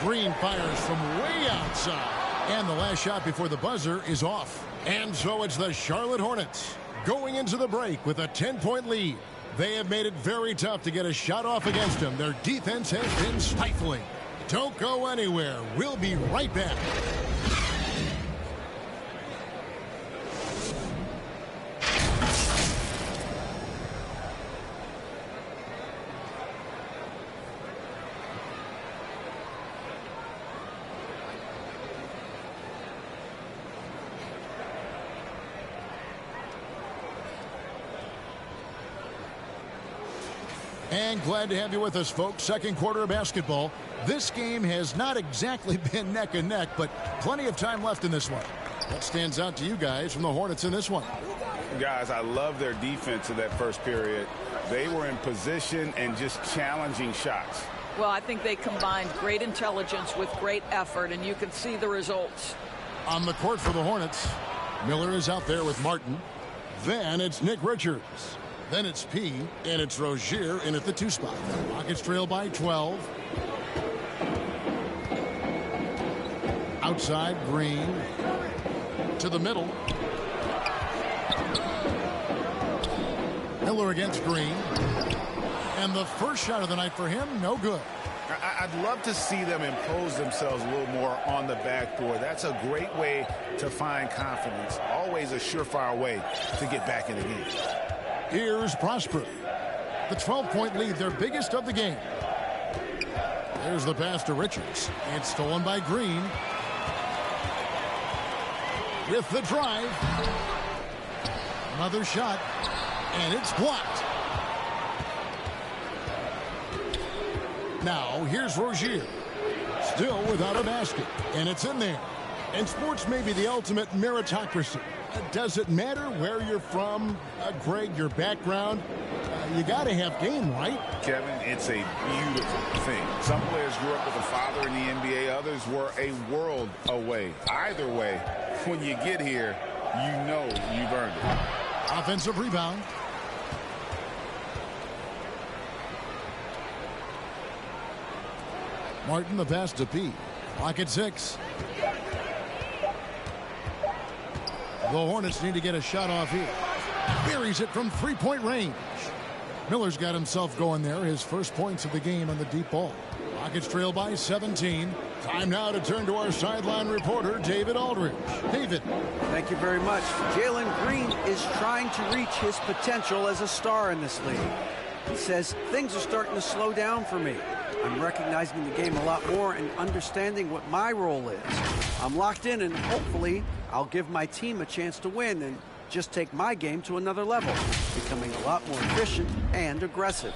Green fires from way outside. And the last shot before the buzzer is off. And so it's the Charlotte Hornets going into the break with a 10-point lead. They have made it very tough to get a shot off against them. Their defense has been stifling. Don't go anywhere. We'll be right back. And glad to have you with us, folks. Second quarter of basketball. This game has not exactly been neck and neck, but plenty of time left in this one. What stands out to you guys from the Hornets in this one? Guys, I love their defense in that first period. They were in position and just challenging shots. Well, I think they combined great intelligence with great effort, and you can see the results. On the court for the Hornets, Miller is out there with Martin. Then it's Nick Richards. Then it's P, and it's Rozier in at the 2 spot. Rockets trail by 12. Outside, Green. To the middle. Miller against Green. And the first shot of the night for him, no good. I'd love to see them impose themselves a little more on the backboard. That's a great way to find confidence. Always a surefire way to get back in the game. Here's Prosper. The 12-point lead, their biggest of the game. There's the pass to Richards. It's stolen by Green. With the drive. Another shot. And it's blocked. Now, here's Rozier. Still without a basket. And it's in there. And sports may be the ultimate meritocracy. Does it matter where you're from, Greg, your background? You got to have game, right? Kevin, it's a beautiful thing. Some players grew up with a father in the NBA. Others were a world away. Either way, when you get here, you know you've earned it. Offensive rebound. Martin, the pass to P. Clock at 6. The Hornets need to get a shot off here. Buries it from 3-point range. Miller's got himself going there. His first points of the game on the deep ball. Rockets trail by 17. Time now to turn to our sideline reporter, David Aldridge. David. Thank you very much. Jalen Green is trying to reach his potential as a star in this league. He says, things are starting to slow down for me. I'm recognizing the game a lot more and understanding what my role is. I'm locked in, and hopefully I'll give my team a chance to win and just take my game to another level, becoming a lot more efficient and aggressive.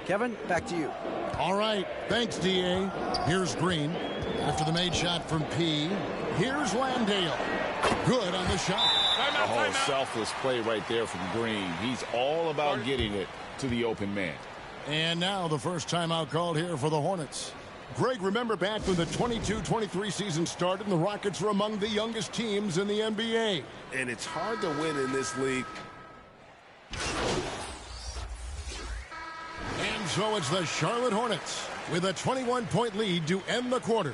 Kevin, back to you. All right. Thanks, D.A. Here's Green. After the made shot from P. Here's Landale. Good on the shot. A whole selfless play right there from Green. He's all about getting it to the open man. And now the first timeout called here for the Hornets. Greg, remember back when the 22-23 season started and the Rockets were among the youngest teams in the NBA. And it's hard to win in this league. And so it's the Charlotte Hornets with a 21-point lead to end the quarter.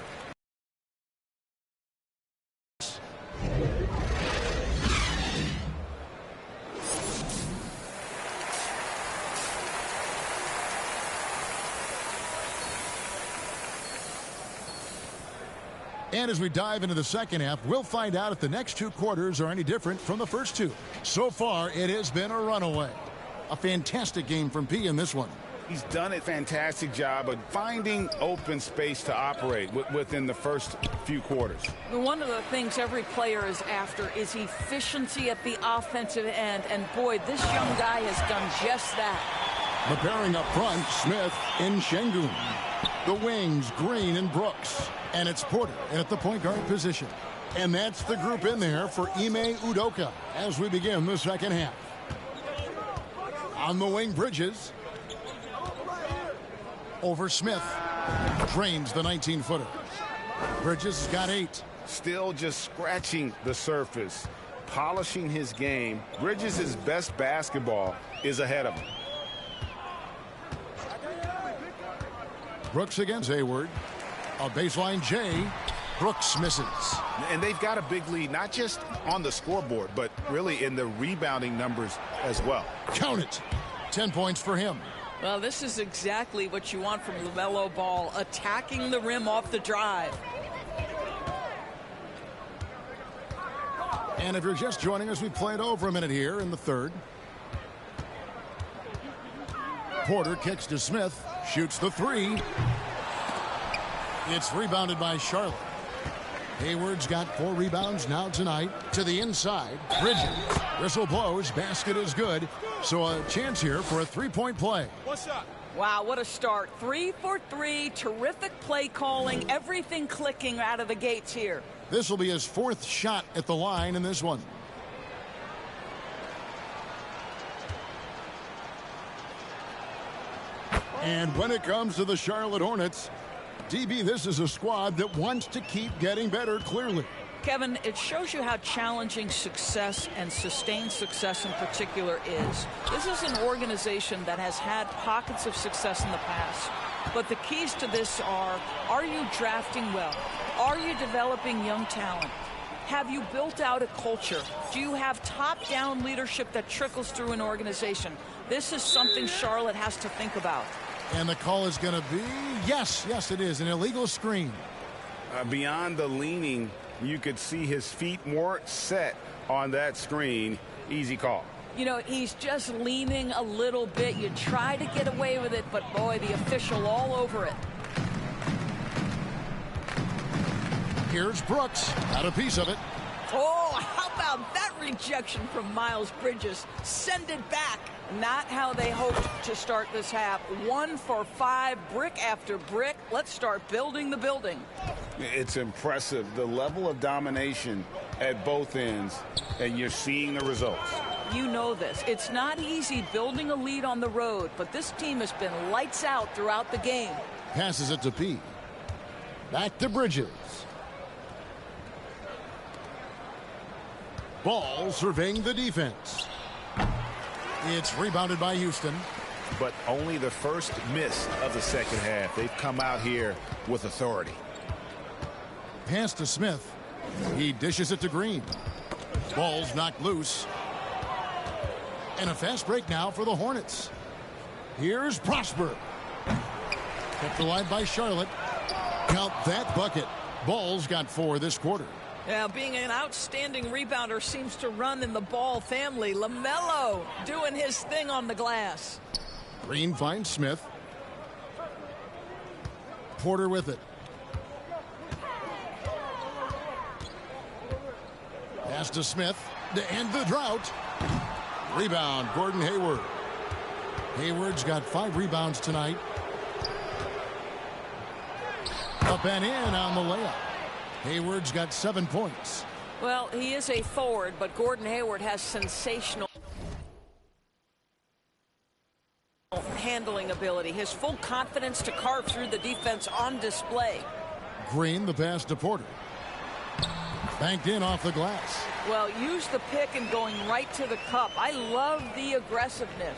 And as we dive into the second half, we'll find out if the next 2 quarters are any different from the first 2. So far, it has been a runaway. A fantastic game from P in this one. He's done a fantastic job of finding open space to operate within the first few quarters. One of the things every player is after is efficiency at the offensive end. And boy, this young guy has done just that. The pairing up front, Smith and Şengün. The wings, Green and Brooks. And it's Porter at the point guard position. And that's the group in there for Ime Udoka as we begin the second half. On the wing, Bridges. Over Smith. Drains the 19-footer. Bridges has got 8. Still just scratching the surface, polishing his game. Bridges' best basketball is ahead of him. Brooks against Hayward. A baseline J. Brooks misses. And they've got a big lead, not just on the scoreboard, but really in the rebounding numbers as well. Count it. 10 points for him. Well, this is exactly what you want from LaMelo Ball, attacking the rim off the drive. And if you're just joining us, we played over a minute here in the third. Porter kicks to Smith, shoots the 3. It's rebounded by Charlotte. Hayward's got 4 rebounds now tonight. To the inside, Bridges. Whistle blows, basket is good. So a chance here for a 3-point play. What's up? Wow, what a start. 3 for 3, terrific play calling, everything clicking out of the gates here. This will be his 4th shot at the line in this one. And when it comes to the Charlotte Hornets, DB, this is a squad that wants to keep getting better, clearly. Kevin, it shows you how challenging success and sustained success in particular is. This is an organization that has had pockets of success in the past. But the keys to this are you drafting well? Are you developing young talent? Have you built out a culture? Do you have top-down leadership that trickles through an organization? This is something Charlotte has to think about. And the call is going to be, yes, it is, an illegal screen. Beyond the leaning, you could see his feet more set on that screen. Easy call. You know, he's just leaning a little bit. You try to get away with it, but boy, the official all over it. Here's Brooks. Got a piece of it. Oh, how about that rejection from Miles Bridges? Send it back. Not how they hoped to start this half. 1 for 5, brick after brick. Let's start building the building. It's impressive, the level of domination at both ends, and you're seeing the results. You know this. It's not easy building a lead on the road, but this team has been lights out throughout the game. Passes it to P. Back to Bridges. Ball surveying the defense. It's rebounded by Houston. But only the first miss of the second half. They've come out here with authority. Pass to Smith. He dishes it to Green. Ball's knocked loose. And a fast break now for the Hornets. Here's Prosper. Kept alive by Charlotte. Count that bucket. Ball's got 4 this quarter. Yeah, being an outstanding rebounder seems to run in the Ball family. LaMelo doing his thing on the glass. Green finds Smith. Porter with it. Pass to Smith to end the drought. Rebound, Gordon Hayward. Hayward's got 5 rebounds tonight. Up and in on the layup. Hayward's got 7 points. Well, he is a forward, but Gordon Hayward has sensational handling ability. His full confidence to carve through the defense on display. Green, the pass to Porter. Banked in off the glass. Well, use the pick and going right to the cup. I love the aggressiveness.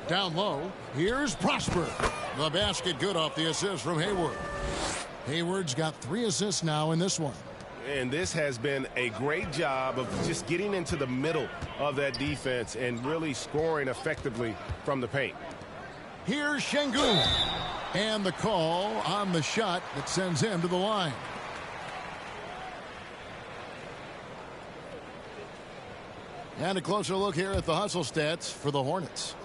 Down low, here's Prosper. The basket good off the assist from Hayward. Hayward's got 3 assists now in this one. And this has been a great job of just getting into the middle of that defense and really scoring effectively from the paint. Here's Şengün. And the call on the shot that sends him to the line. And a closer look here at the hustle stats for the Hornets.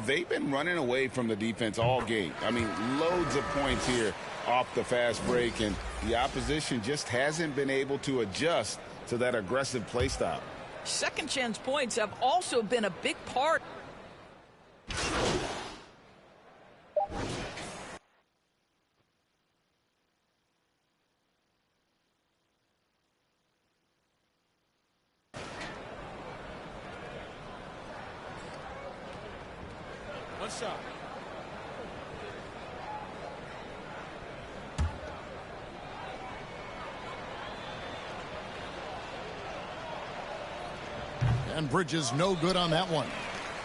They've been running away from the defense all game. I mean, loads of points here off the fast break, and the opposition just hasn't been able to adjust to that aggressive play style. Second chance points have also been a big part. What's up? And Bridges no good on that one.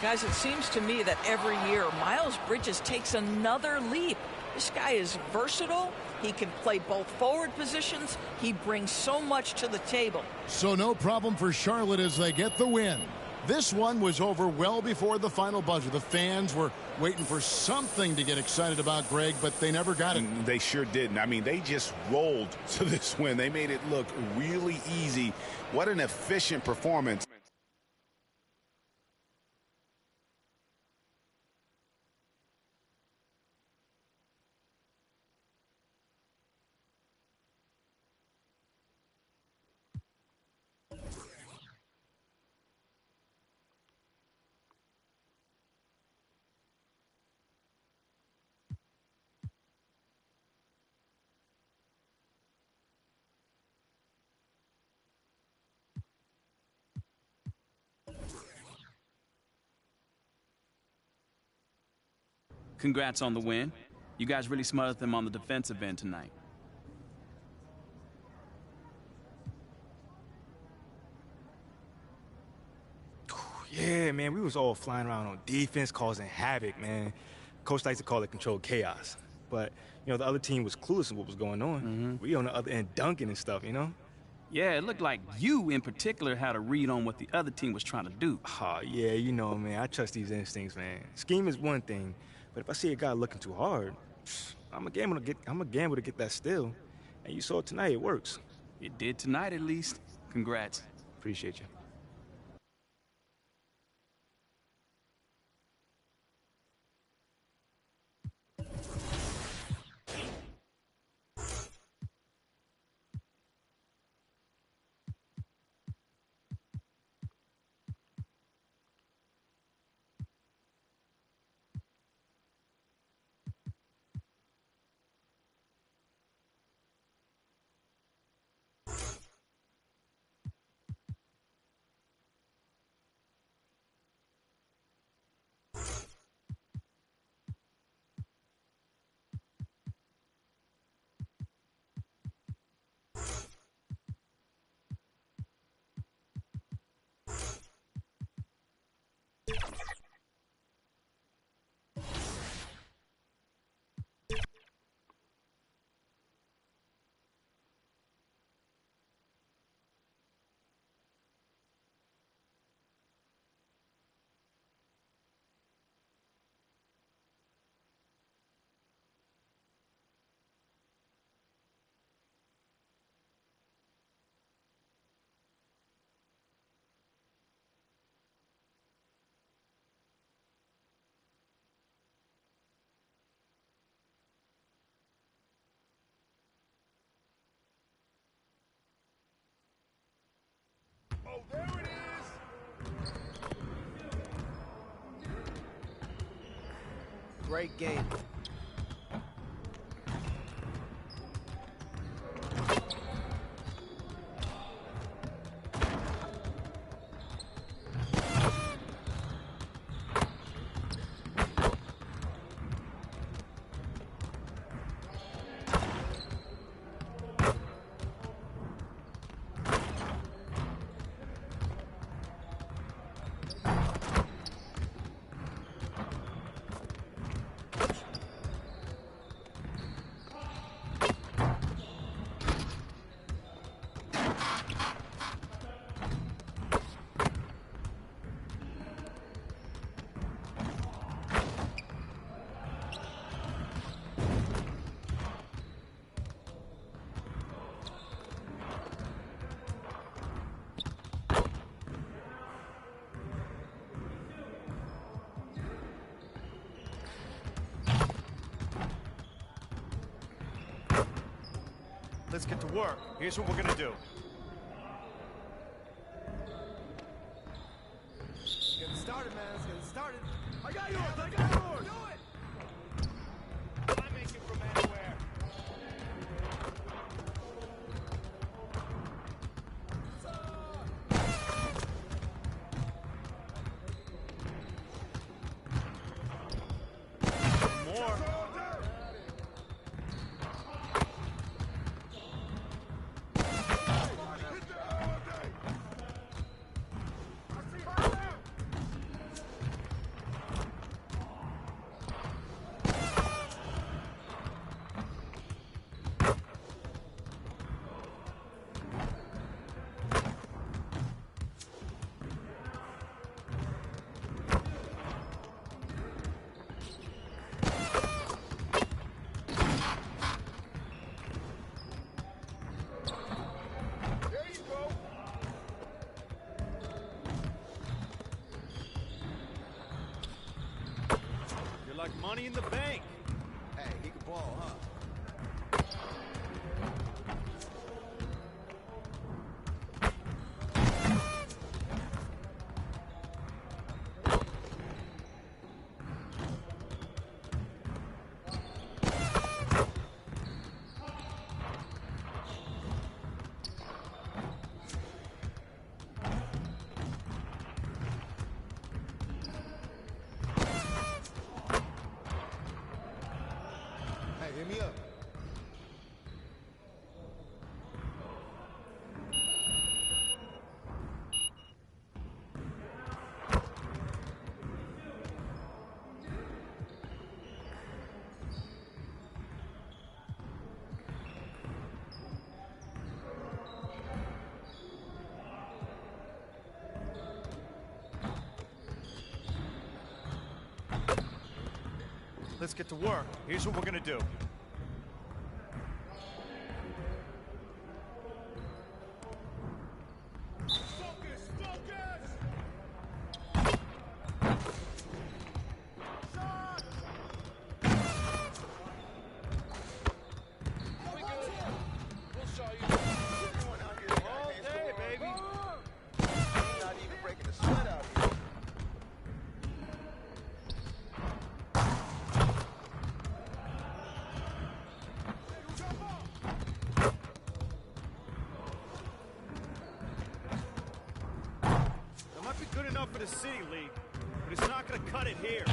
Guys, it seems to me that every year Miles Bridges takes another leap. This guy is versatile. He can play both forward positions. He brings so much to the table. So no problem for Charlotte as they get the win. This one was over well before the final buzzer. The fans were waiting for something to get excited about, Greg, but they never got it. They sure didn't. I mean, they just rolled to this win. They made it look really easy. What an efficient performance. Congrats on the win. You guys really smothered them on the defensive end tonight. Yeah, man, we was all flying around on defense, causing havoc, man. Coach likes to call it controlled chaos. But, you know, the other team was clueless in what was going on. We on the other end dunking and stuff, you know? Yeah, it looked like you in particular had a read on what the other team was trying to do. Oh, yeah, you know, man, I trust these instincts, man. Scheme is one thing, but if I see a guy looking too hard, I'm a gamble to get that steal. And you saw it tonight, it works. It did tonight, at least. Congrats. Appreciate you. Oh, there it is! Great game. Let's get to work. Here's what we're gonna do. Getting started, man. It's getting started. I got yours. I got yours. Do it. I make it from anywhere. More. Like money in the bank. Hey, he can ball, huh? Hit me up. Let's get to work. Here's what we're gonna do. Good enough for the City League, but it's not going to cut it here.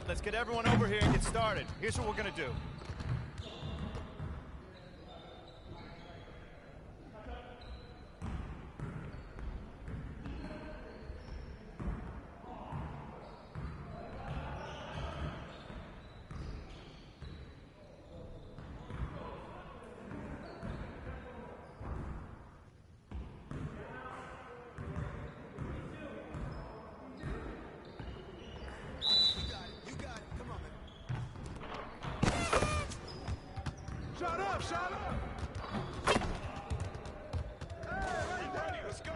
Let's get everyone over here and get started. Here's what we're gonna do. Shut up! Hey, ready, let's go!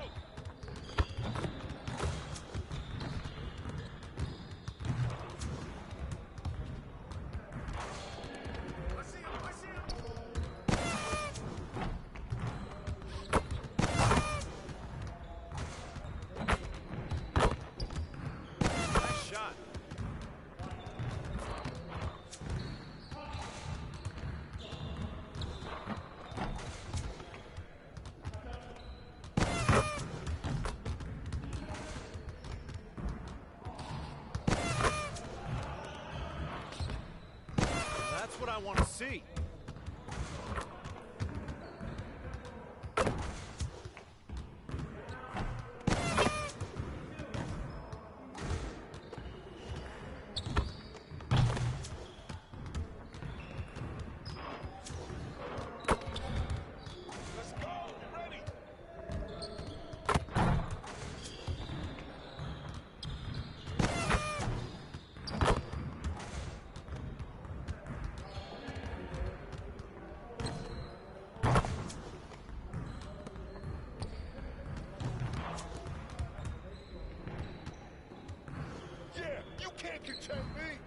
Nice shot. That's what I want to see. Can't contain me!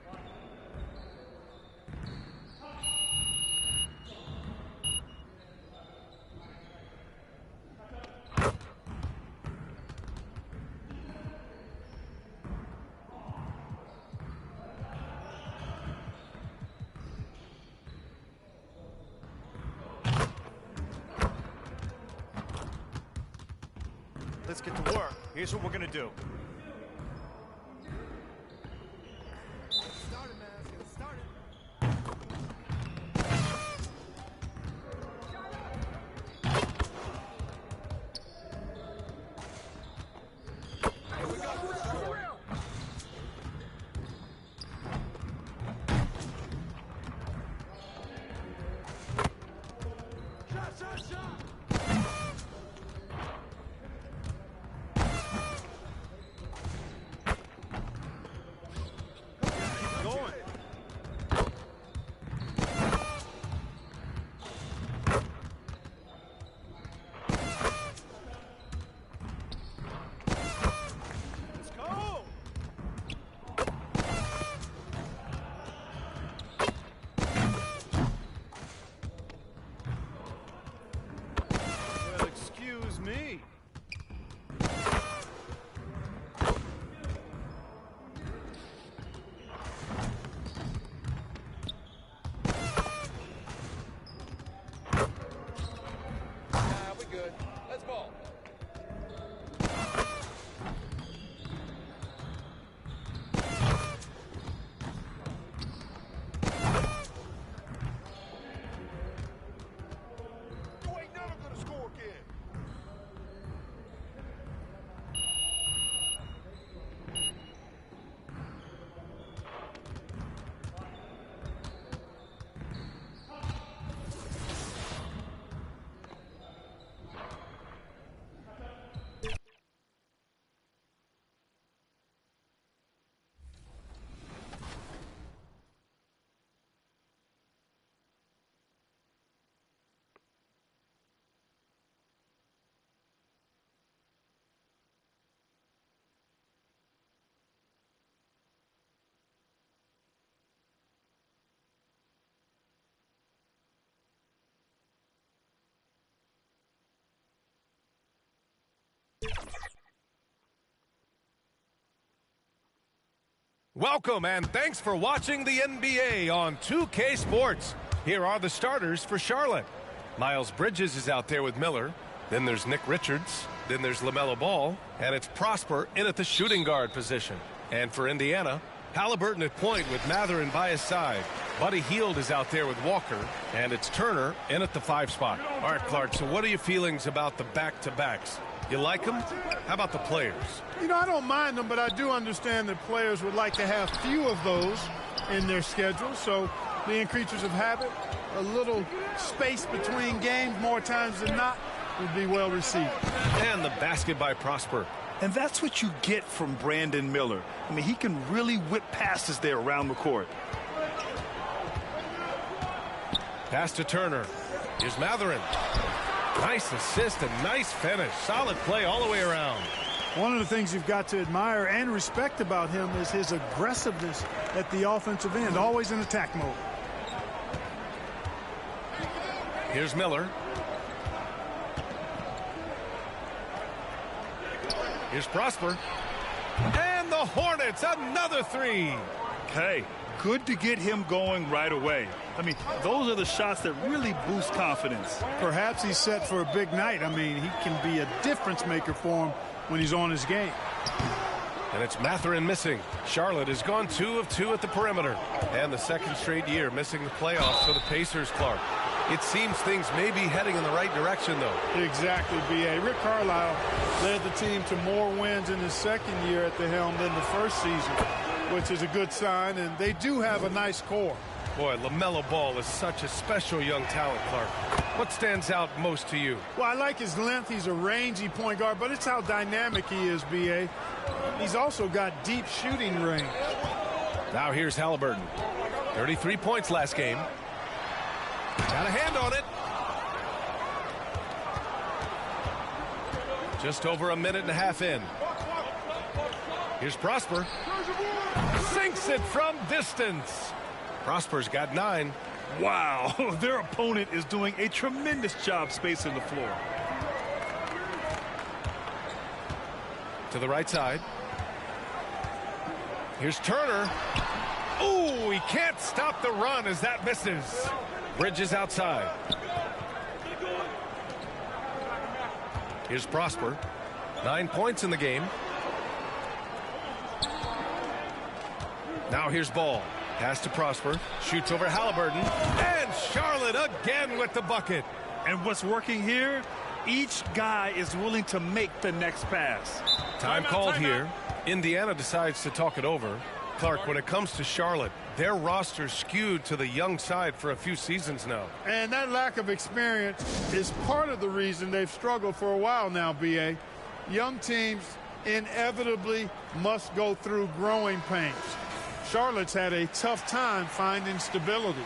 let's get to work. Here's what we're going to do. Started, man. Let's get started. Me. We good. Let's ball. You ain't never gonna score again. Welcome and thanks for watching the NBA on 2K Sports. Here are the starters for Charlotte. Miles Bridges is out there with Miller. Then there's Nick Richards. Then there's LaMelo Ball. And it's Prosper in at the shooting guard position. And for Indiana, Halliburton at point with Mathurin by his side. Buddy Hield is out there with Walker. And it's Turner in at the 5 spot. All right, Clark, so what are your feelings about the back-to-backs? You like them? How about the players? You know, I don't mind them, but I do understand that players would like to have few of those in their schedule. So being creatures of habit, a little space between games more times than not would be well received. And the basket by Prosper. And that's what you get from Brandon Miller. I mean, he can really whip passes there around the court. Pass to Turner. Here's Mathurin. Nice assist and nice finish. Solid play all the way around. One of the things you've got to admire and respect about him is his aggressiveness at the offensive end, always in attack mode. Here's Miller. Here's Prosper. And the Hornets, another 3. Hey, good to get him going right away. I mean, those are the shots that really boost confidence. Perhaps he's set for a big night. I mean, he can be a difference maker for him when he's on his game. And it's Mathurin missing. Charlotte has gone 2 of 2 at the perimeter. And the second straight year missing the playoffs for the Pacers, Clark. It seems things may be heading in the right direction, though. Exactly, B.A. Rick Carlisle led the team to more wins in his second year at the helm than the first season, which is a good sign, and they do have a nice core. Boy, LaMelo Ball is such a special young talent, Clark. What stands out most to you? Well, I like his length. He's a rangy point guard, but it's how dynamic he is, B.A. He's also got deep shooting range. Now here's Halliburton. 33 points last game. Got a hand on it. Just over a minute and a half in. Here's Prosper. Sinks it from distance. Prosper's got 9. Wow, their opponent is doing a tremendous job spacing the floor. To the right side. Here's Turner. Ooh, he can't stop the run as that misses. Bridges outside. Here's Prosper. 9 points in the game. Now here's Ball. Pass to Prosper. Shoots over Halliburton. And Charlotte again with the bucket. And what's working here, each guy is willing to make the next pass. Time called here. Indiana decides to talk it over. Clark, when it comes to Charlotte, their roster skewed to the young side for a few seasons now. And that lack of experience is part of the reason they've struggled for a while now, B.A. Young teams inevitably must go through growing pains. Charlotte's had a tough time finding stability.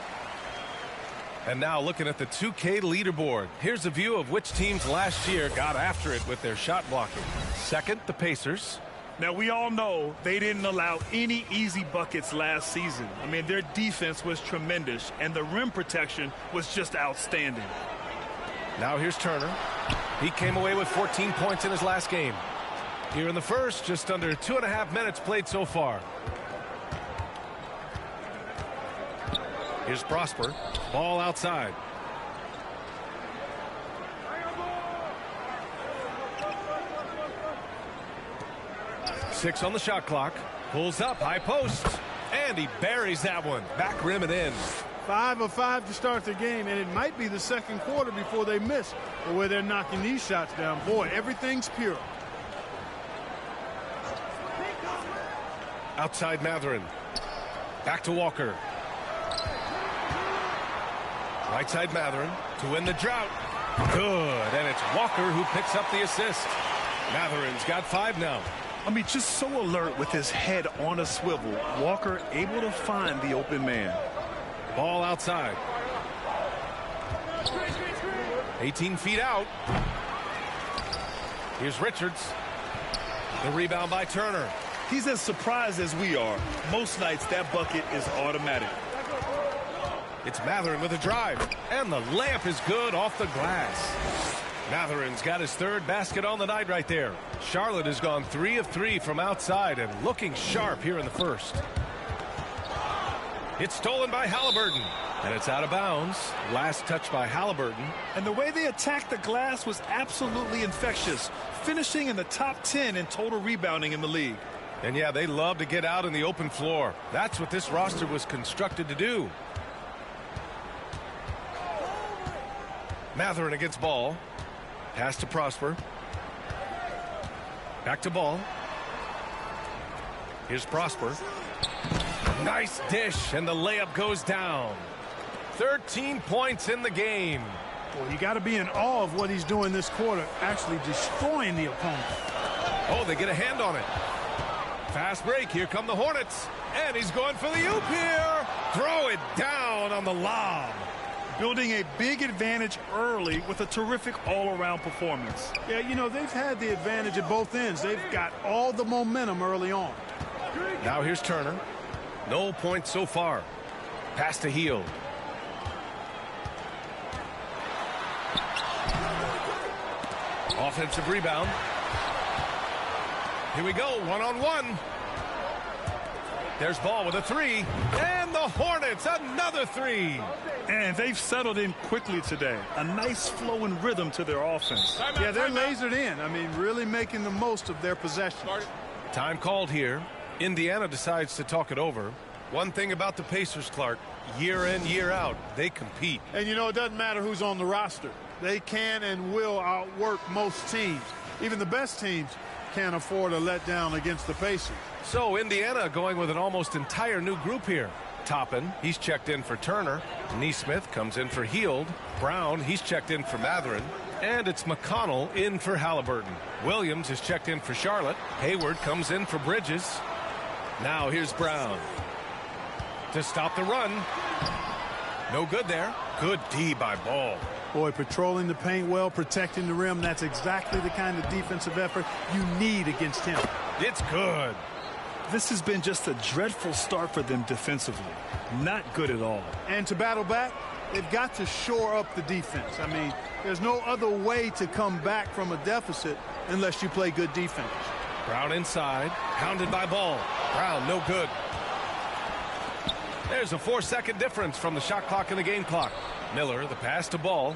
And now looking at the 2K leaderboard, here's a view of which teams last year got after it with their shot blocking. Second, the Pacers. Now, we all know they didn't allow any easy buckets last season. I mean, their defense was tremendous, and the rim protection was just outstanding. Now here's Turner. He came away with 14 points in his last game. Here in the first, just under 2.5 minutes played so far. Here's Prosper. Ball outside. Six on the shot clock. Pulls up, high post. And he buries that one. Back rim and in. 5 of 5 to start the game, and it might be the second quarter before they miss, or where they're knocking these shots down. Boy, everything's pure. Outside Mathurin. Back to Walker. Right side Mathurin to win the drought. Good, and it's Walker who picks up the assist. Mathurin's got 5 now. I mean, just so alert with his head on a swivel. Walker able to find the open man. Ball outside. 18 feet out. Here's Richards. The rebound by Turner. He's as surprised as we are. Most nights that bucket is automatic. It's Mathurin with a drive. And the layup is good off the glass. Mathurin's got his 3rd basket on the night right there. Charlotte has gone 3 of 3 from outside and looking sharp here in the first. It's stolen by Halliburton. And it's out of bounds. Last touch by Halliburton. And the way they attacked the glass was absolutely infectious, finishing in the top 10 in total rebounding in the league. And yeah, they love to get out in the open floor. That's what this roster was constructed to do. Mathurin against Ball. Pass to Prosper. Back to Ball. Here's Prosper. Nice dish, and the layup goes down. 13 points in the game. Well, you got to be in awe of what he's doing this quarter, actually destroying the opponent. Oh, they get a hand on it. Fast break. Here come the Hornets. And he's going for the oop here. Throw it down on the lob. Building a big advantage early with a terrific all-around performance. Yeah, you know, they've had the advantage at both ends. They've got all the momentum early on. Now here's Turner. No points so far. Pass to Hield. Offensive rebound. Here we go, one-on-one. There's Ball with a 3. And the Hornets, another 3. And they've settled in quickly today. A nice flow and rhythm to their offense. Yeah, they're lasered in. I mean, really making the most of their possession. Time called here. Indiana decides to talk it over. One thing about the Pacers, Clark, year in, year out, they compete. And, you know, it doesn't matter who's on the roster. They can and will outwork most teams. Even the best teams can't afford a letdown against the Pacers. So Indiana going with an almost entire new group here. Toppin, he's checked in for Turner. Nesmith comes in for Hield. Brown, he's checked in for Mathurin. And it's McConnell in for Halliburton. Williams is checked in for Charlotte. Hayward comes in for Bridges. Now here's Brown to stop the run. No good there. Good D by Ball. Boy, patrolling the paint well, protecting the rim. That's exactly the kind of defensive effort you need against him. It's good. This has been just a dreadful start for them defensively. Not good at all. And to battle back, they've got to shore up the defense. I mean, there's no other way to come back from a deficit unless you play good defense. Brown inside, pounded by Ball. Brown, no good. There's a 4-second difference from the shot clock and the game clock. Miller, the pass to Ball.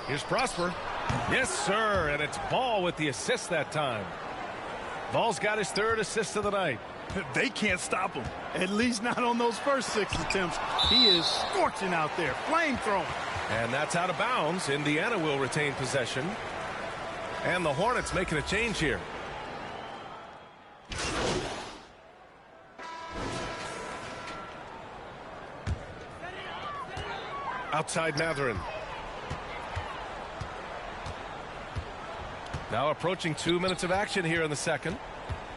Here's Prosper. Yes, sir, and it's Ball with the assist that time. Ball's got his 3rd assist of the night. They can't stop him, at least not on those first 6 attempts. He is scorching out there, flamethrower. And that's out of bounds. Indiana will retain possession. And the Hornets making a change here. Outside Mathurin. Now approaching 2 minutes of action here in the second.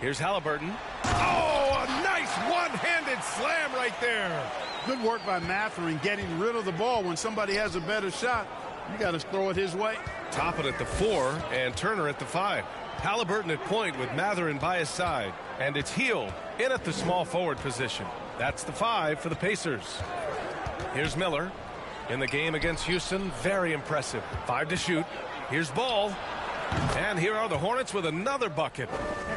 Here's Halliburton. Oh, a nice one-handed slam right there. Good work by Mathurin getting rid of the ball. When somebody has a better shot, you got to throw it his way. Toppin at the 4 and Turner at the 5. Halliburton at point with Mathurin by his side. And it's Hield in at the small forward position. That's the 5 for the Pacers. Here's Miller in the game against Houston. Very impressive. 5 to shoot. Here's Ball. And here are the Hornets with another bucket.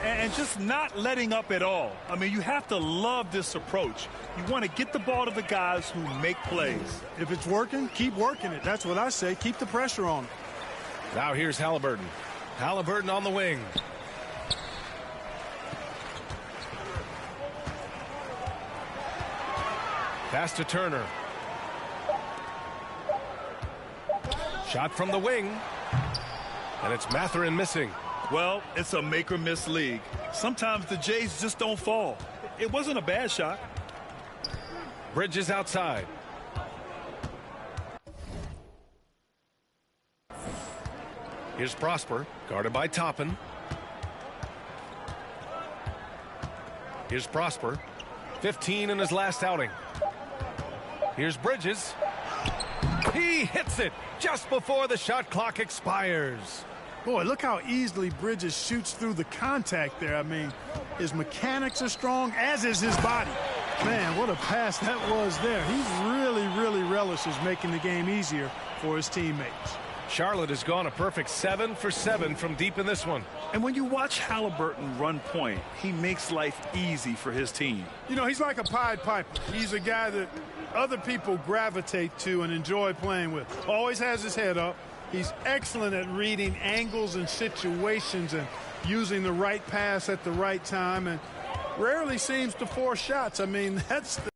And just not letting up at all. I mean, you have to love this approach. You want to get the ball to the guys who make plays. If it's working, keep working it. That's what I say. Keep the pressure on them. Now here's Halliburton. Halliburton on the wing. Pass to Turner. Shot from the wing. And it's Mathurin missing. Well, it's a make or miss league. Sometimes the Jays just don't fall. It wasn't a bad shot. Bridges outside. Here's Prosper, guarded by Toppin. Here's Prosper, 15 in his last outing. Here's Bridges. He hits it just before the shot clock expires. Boy, look how easily Bridges shoots through the contact there. I mean, his mechanics are strong, as is his body. Man, what a pass that was there. He really relishes making the game easier for his teammates. Charlotte has gone a perfect 7 for 7 from deep in this one. And when you watch Halliburton run point, he makes life easy for his team. You know, he's like a Pied Piper. He's a guy that other people gravitate to and enjoy playing with. Always has his head up. He's excellent at reading angles and situations and using the right pass at the right time, and rarely seems to force shots. I mean, that's the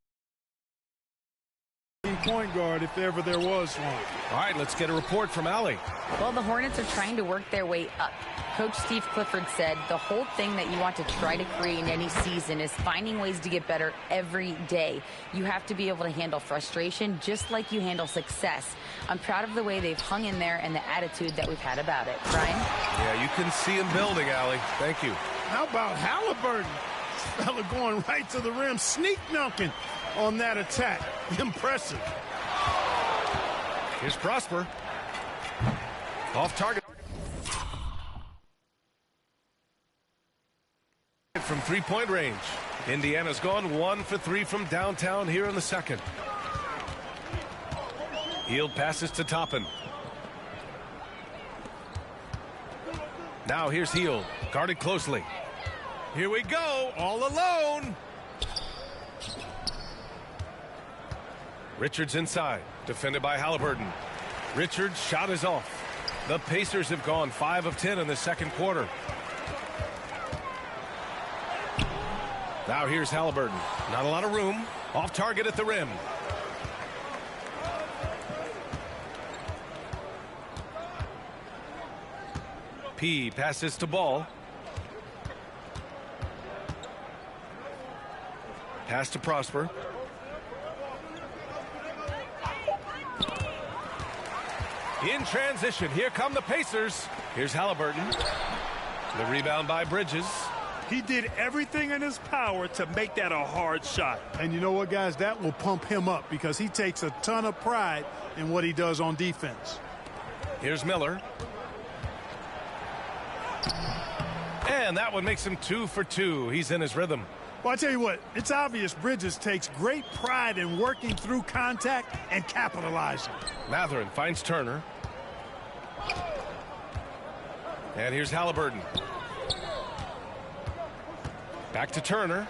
point guard if ever there was one. All right, let's get a report from Allie. Well, the Hornets are trying to work their way up. Coach Steve Clifford said the whole thing that you want to try to create in any season is finding ways to get better every day. You have to be able to handle frustration just like you handle success. I'm proud of the way they've hung in there and the attitude that we've had about it. Brian? Yeah, you can see him building, Allie. Thank you. How about Halliburton? This fella going right to the rim, sneak dunking on that attack. Impressive. Here's Prosper. Off target. From three-point range. Indiana's gone 1 for 3 from downtown here in the second. Hield passes to Toppin. Now here's Hield, guarded closely. Here we go, all alone. Richards inside, defended by Halliburton. Richards' shot is off. The Pacers have gone 5 of 10 in the second quarter. Now here's Halliburton. Not a lot of room. Off target at the rim. P passes to Ball. Pass to Prosper. In transition, here come the Pacers. Here's Halliburton. The rebound by Bridges. He did everything in his power to make that a hard shot. And you know what, guys? That will pump him up because he takes a ton of pride in what he does on defense. Here's Miller. And that one makes him 2 for 2. He's in his rhythm. Well, I tell you what, it's obvious Bridges takes great pride in working through contact and capitalizing. Mathurin finds Turner. And here's Halliburton. Back to Turner.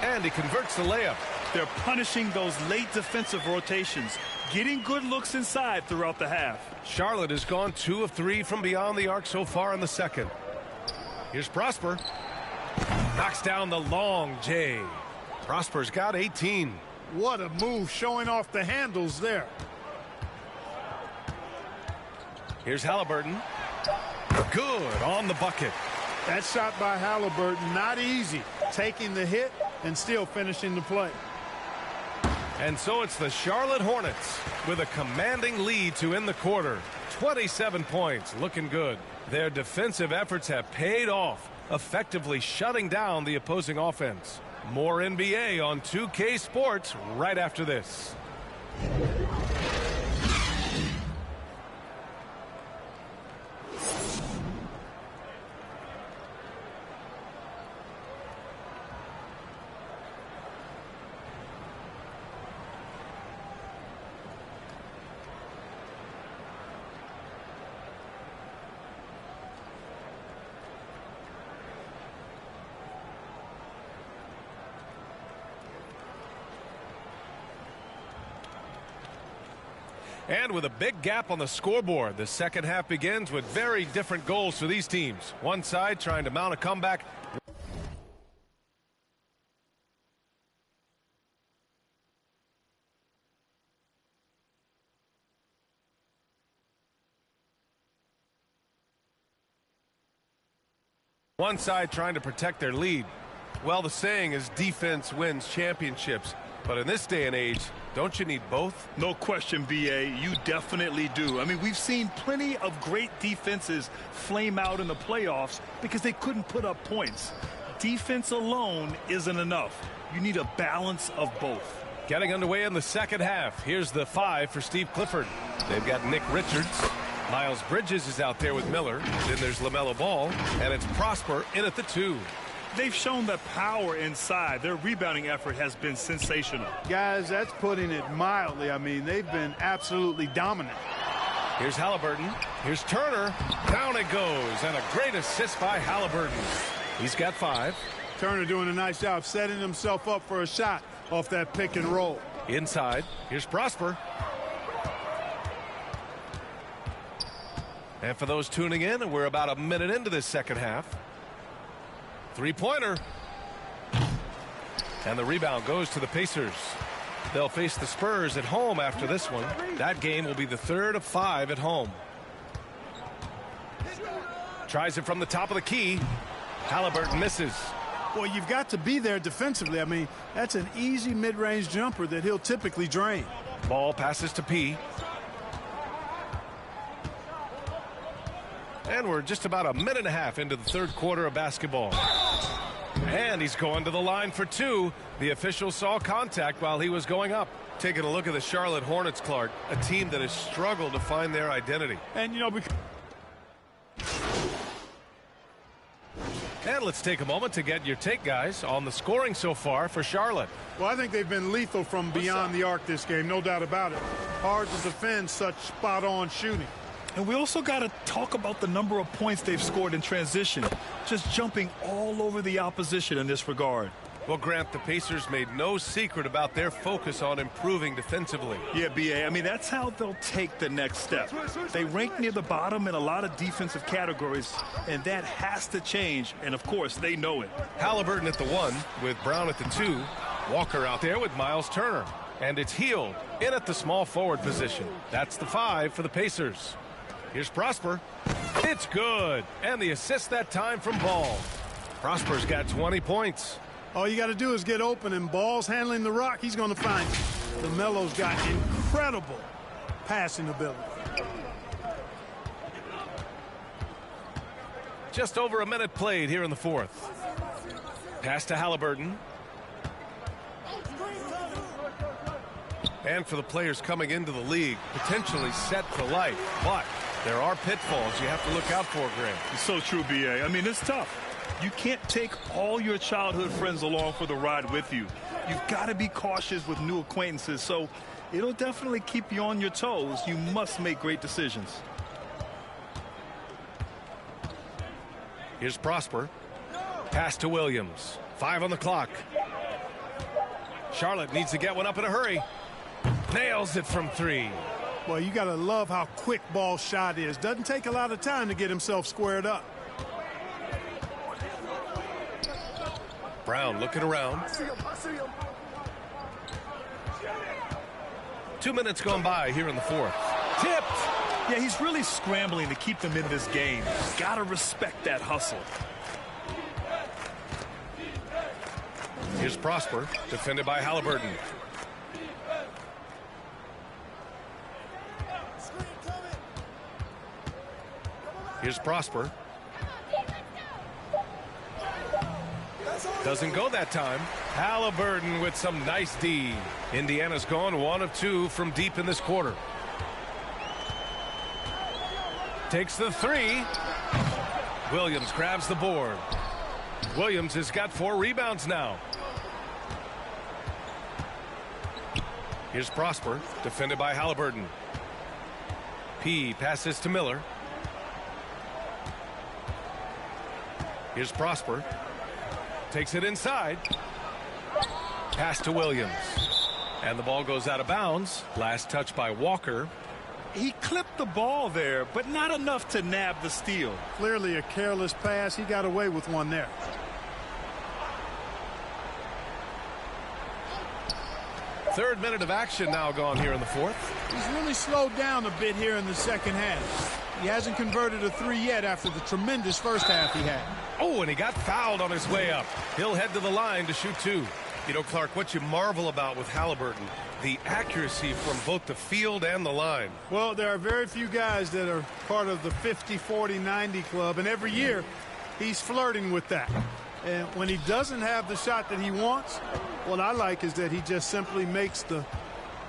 And he converts the layup. They're punishing those late defensive rotations, getting good looks inside throughout the half. Charlotte has gone 2 of 3 from beyond the arc so far in the second. Here's Prosper. Knocks down the long J. Prosper's got 18. What a move, showing off the handles there. Here's Halliburton. Good on the bucket. That shot by Halliburton, not easy. Taking the hit and still finishing the play. And so it's the Charlotte Hornets with a commanding lead to end the quarter. 27 points, looking good. Their defensive efforts have paid off, effectively shutting down the opposing offense. More NBA on 2K Sports right after this. And with a big gap on the scoreboard, the second half begins with very different goals for these teams. One side trying to mount a comeback. One side trying to protect their lead. Well, the saying is defense wins championships. But in this day and age, don't you need both? No question, B.A. You definitely do. I mean, we've seen plenty of great defenses flame out in the playoffs because they couldn't put up points. Defense alone isn't enough. You need a balance of both. Getting underway in the second half. Here's the 5 for Steve Clifford. They've got Nick Richards. Miles Bridges is out there with Miller. Then there's LaMelo Ball. And it's Prosper in at the 2. They've shown the power inside. Their rebounding effort has been sensational. Guys, that's putting it mildly. I mean, they've been absolutely dominant. Here's Halliburton. Here's Turner. Down it goes. And a great assist by Halliburton. He's got 5. Turner doing a nice job setting himself up for a shot off that pick and roll. Inside. Here's Prosper. And for those tuning in, we're about a minute into this second half. Three-pointer. And the rebound goes to the Pacers. They'll face the Spurs at home after this one. That game will be the 3rd of 5 at home. Tries it from the top of the key. Halliburton misses. Well, you've got to be there defensively. I mean, that's an easy mid-range jumper that he'll typically drain. Ball passes to P. And we're just about a minute and a half into the third quarter of basketball. And he's going to the line for 2. The official saw contact while he was going up. Taking a look at the Charlotte Hornets, Clark, a team that has struggled to find their identity. And, you know, and let's take a moment to get your take, guys, on the scoring so far for Charlotte. Well, I think they've been lethal from beyond the arc this game, no doubt about it. Hard to defend such spot-on shooting. And we also got to talk about the number of points they've scored in transition, just jumping all over the opposition in this regard. Well, Grant, the Pacers made no secret about their focus on improving defensively. Yeah, B.A., I mean, that's how they'll take the next step. They rank near the bottom in a lot of defensive categories, and that has to change, and, of course, they know it. Halliburton at the 1 with Brown at the 2. Walker out there with Miles Turner. And it's Hield in at the small forward position. That's the 5 for the Pacers. Here's Prosper. It's good. And the assist that time from Ball. Prosper's got 20 points. All you got to do is get open, and Ball's handling the rock. He's going to find it. LaMelo's got incredible passing ability. Just over a minute played here in the fourth. Pass to Halliburton. And for the players coming into the league, potentially set for life. But there are pitfalls you have to look out for, Grant. It's so true, B.A. I mean, it's tough. You can't take all your childhood friends along for the ride with you. You've got to be cautious with new acquaintances, so it'll definitely keep you on your toes. You must make great decisions. Here's Prosper. Pass to Williams. 5 on the clock. Charlotte needs to get one up in a hurry. Nails it from 3. Well, you got to love how quick ball shot is. Doesn't take a lot of time to get himself squared up. Brown looking around. 2 minutes gone by here in the 4th. Tipped. Yeah, he's really scrambling to keep them in this game. Gotta respect that hustle. Here's Prosper, defended by Halliburton. Here's Prosper. Doesn't go that time. Halliburton with some nice D. Indiana's gone 1 of 2 from deep in this quarter. Takes the 3. Williams grabs the board. Williams has got 4 rebounds now. Here's Prosper, defended by Halliburton. P passes to Miller. Here's Prosper. Takes it inside. Pass to Williams. And the ball goes out of bounds. Last touch by Walker. He clipped the ball there, but not enough to nab the steal. Clearly a careless pass. He got away with one there. Third minute of action now gone here in the 4th. He's really slowed down a bit here in the second half. He hasn't converted a 3 yet after the tremendous first half he had. Oh, and he got fouled on his way up. He'll head to the line to shoot 2. You know, Clark, what you marvel about with Halliburton, the accuracy from both the field and the line. Well, there are very few guys that are part of the 50, 40, 90 club, and every year he's flirting with that. And when he doesn't have the shot that he wants, what I like is that he just simply makes the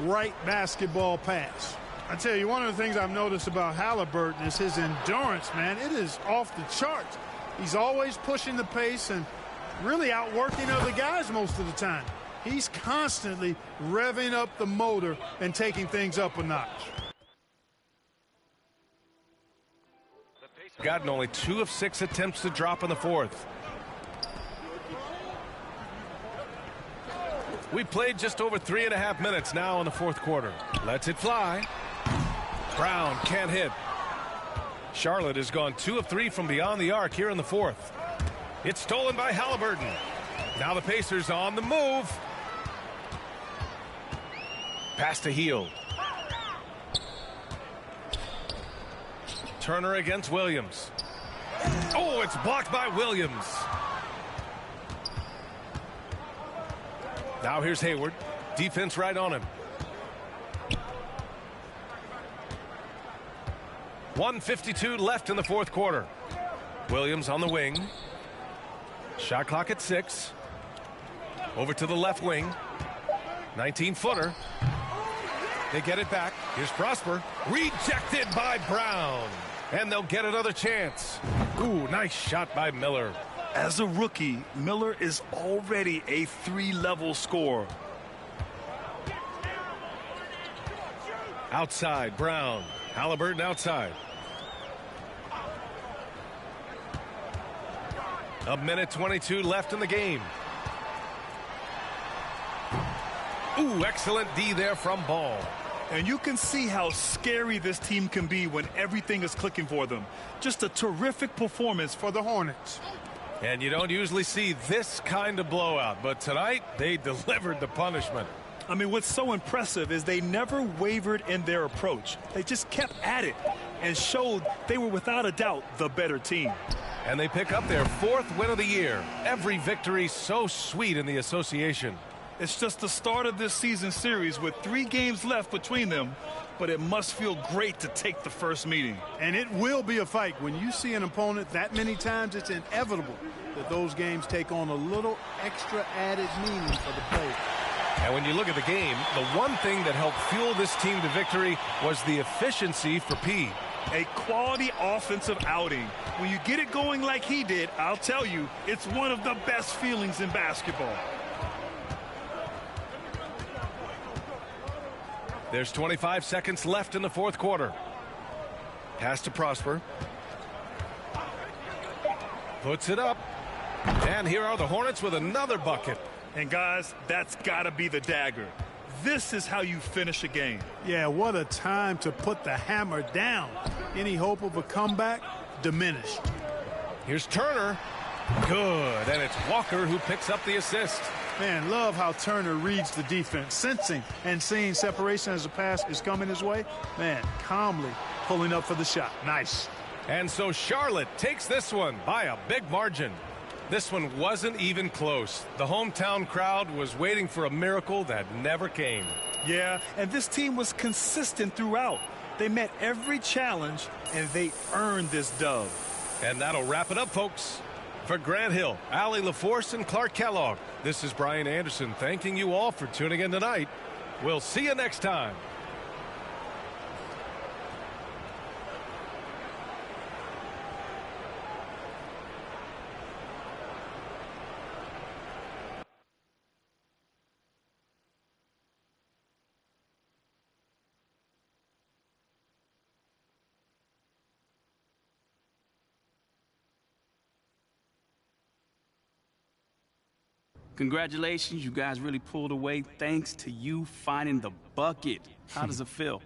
right basketball pass. I tell you, one of the things I've noticed about Halliburton is his endurance, man. It is off the charts. He's always pushing the pace and really outworking other guys most of the time. He's constantly revving up the motor and taking things up a notch. Gotten only 2 of 6 attempts to drop in the 4th. We played just over 3.5 minutes now in the 4th quarter. Lets it fly. Brown can't hit. Charlotte has gone 2 of 3 from beyond the arc here in the 4th. It's stolen by Halliburton. Now the Pacers on the move. Pass to Hield. Turner against Williams. Oh, it's blocked by Williams. Now here's Hayward. Defense right on him. 1:52 left in the 4th quarter. Williams on the wing. Shot clock at 6. Over to the left wing. 19-footer. They get it back. Here's Prosper. Rejected by Brown. And they'll get another chance. Ooh, nice shot by Miller. As a rookie, Miller is already a 3-level scorer. Outside, Brown. Halliburton outside. A minute 22 left in the game. Ooh, excellent D there from Ball. And you can see how scary this team can be when everything is clicking for them. Just a terrific performance for the Hornets. And you don't usually see this kind of blowout, but tonight they delivered the punishment. I mean, what's so impressive is they never wavered in their approach. They just kept at it and showed they were without a doubt the better team. And they pick up their 4th win of the year. Every victory so sweet in the association. It's just the start of this season series with 3 games left between them, but it must feel great to take the first meeting. And it will be a fight. When you see an opponent that many times, it's inevitable that those games take on a little extra added meaning for the players. And when you look at the game, the one thing that helped fuel this team to victory was the efficiency for P. A quality offensive outing. When you get it going like he did, I'll tell you, it's one of the best feelings in basketball. There's 25 seconds left in the 4th quarter. Pass to Prosper. Puts it up. And here are the Hornets with another bucket. And guys, that's got to be the dagger. This is how you finish a game. Yeah, what a time to put the hammer down. Any hope of a comeback diminished. Here's Turner. Good, and it's Walker who picks up the assist. Man, love how Turner reads the defense, sensing and seeing separation as the pass is coming his way. Man, calmly pulling up for the shot. Nice. And so Charlotte takes this one by a big margin. This one wasn't even close. The hometown crowd was waiting for a miracle that never came. Yeah, and this team was consistent throughout. They met every challenge, and they earned this dub. And that'll wrap it up, folks. For Grant Hill, Allie LaForce, and Clark Kellogg, this is Brian Anderson thanking you all for tuning in tonight. We'll see you next time. Congratulations, you guys really pulled away thanks to you finding the bucket. How does it feel?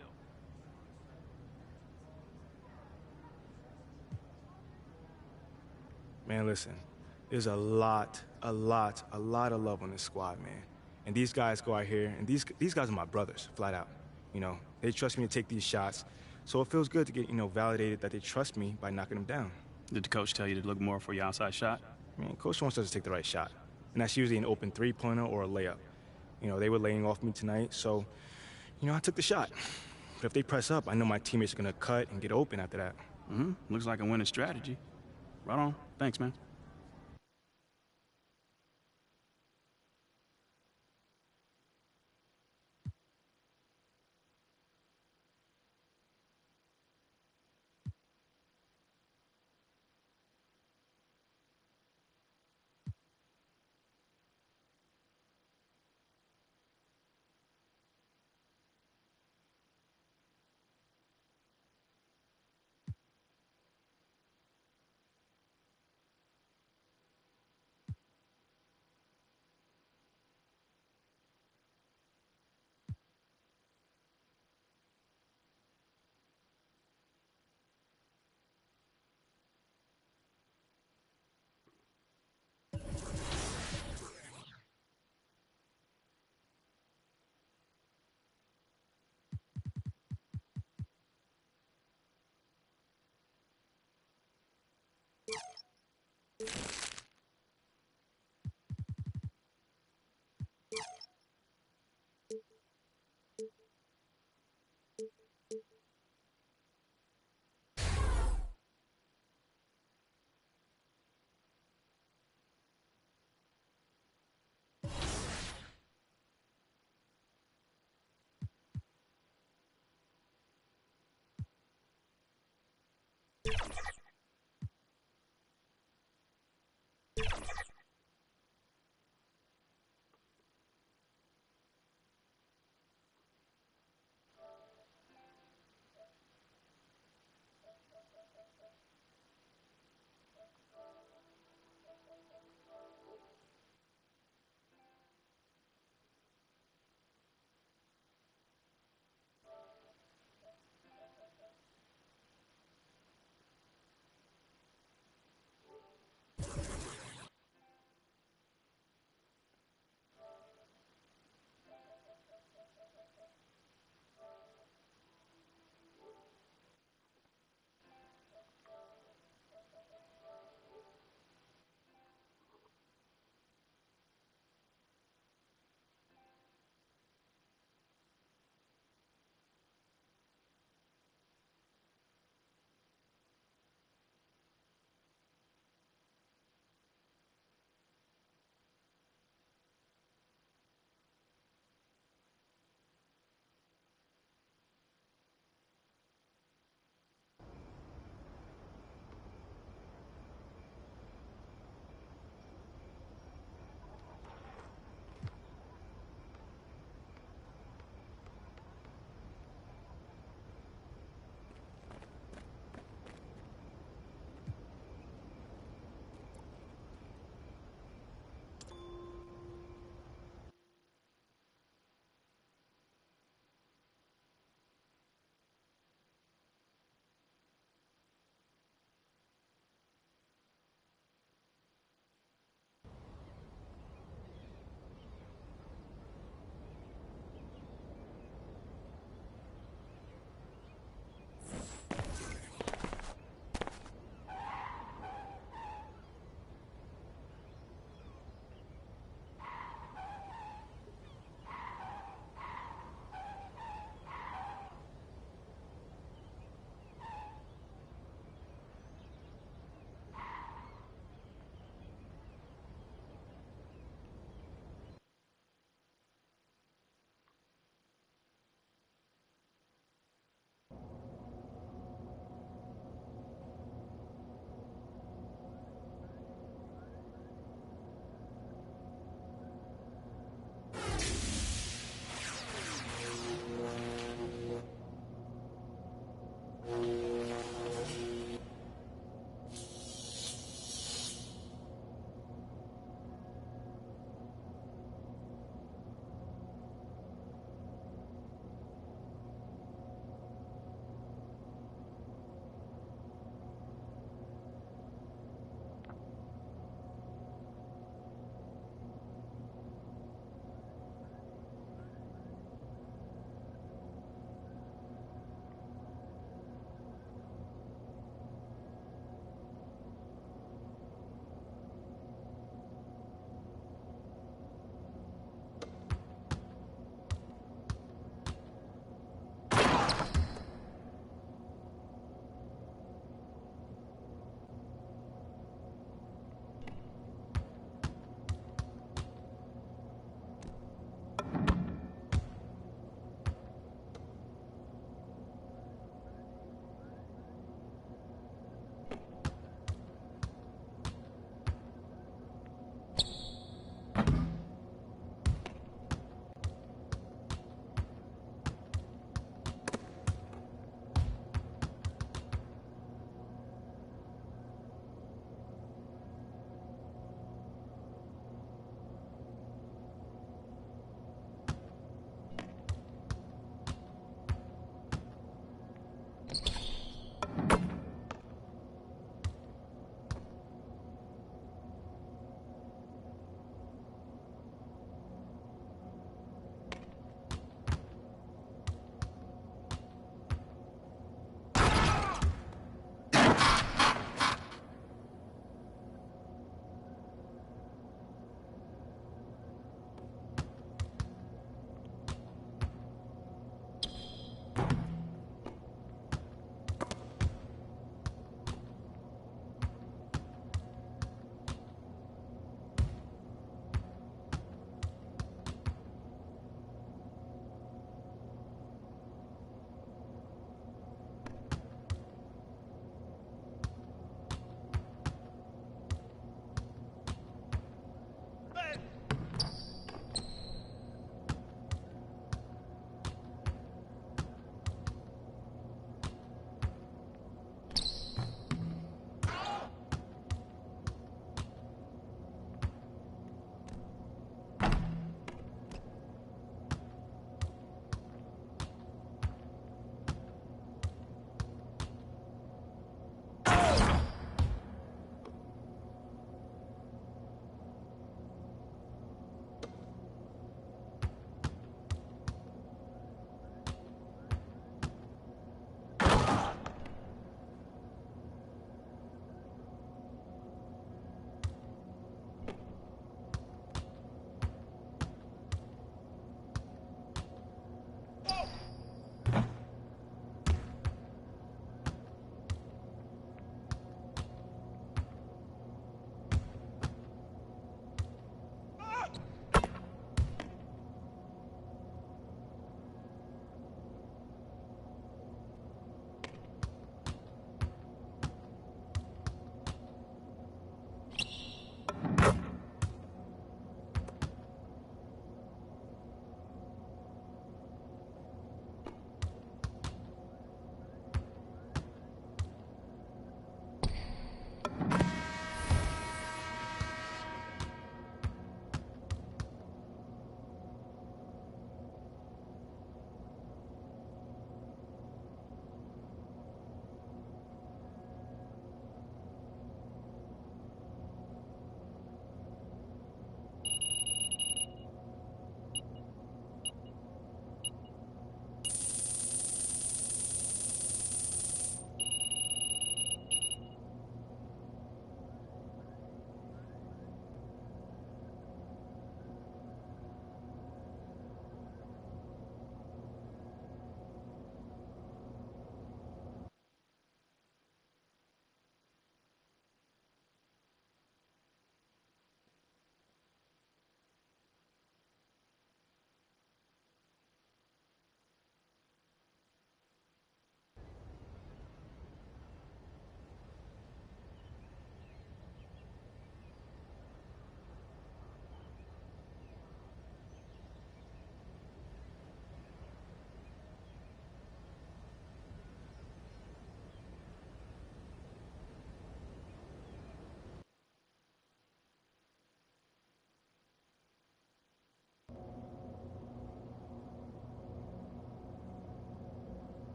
Man, listen, there's a lot of love on this squad, man. And these guys go out here, and these guys are my brothers, flat out. You know, they trust me to take these shots, so it feels good to get, validated that they trust me by knocking them down. Did the coach tell you to look more for your outside shot? Man, coach wants us to take the right shot. And that's usually an open three-pointer or a layup. They were laying off me tonight, so, I took the shot. But if they press up, I know my teammates are going to cut and get open after that. Looks like a winning strategy. Right on. Thanks, man. You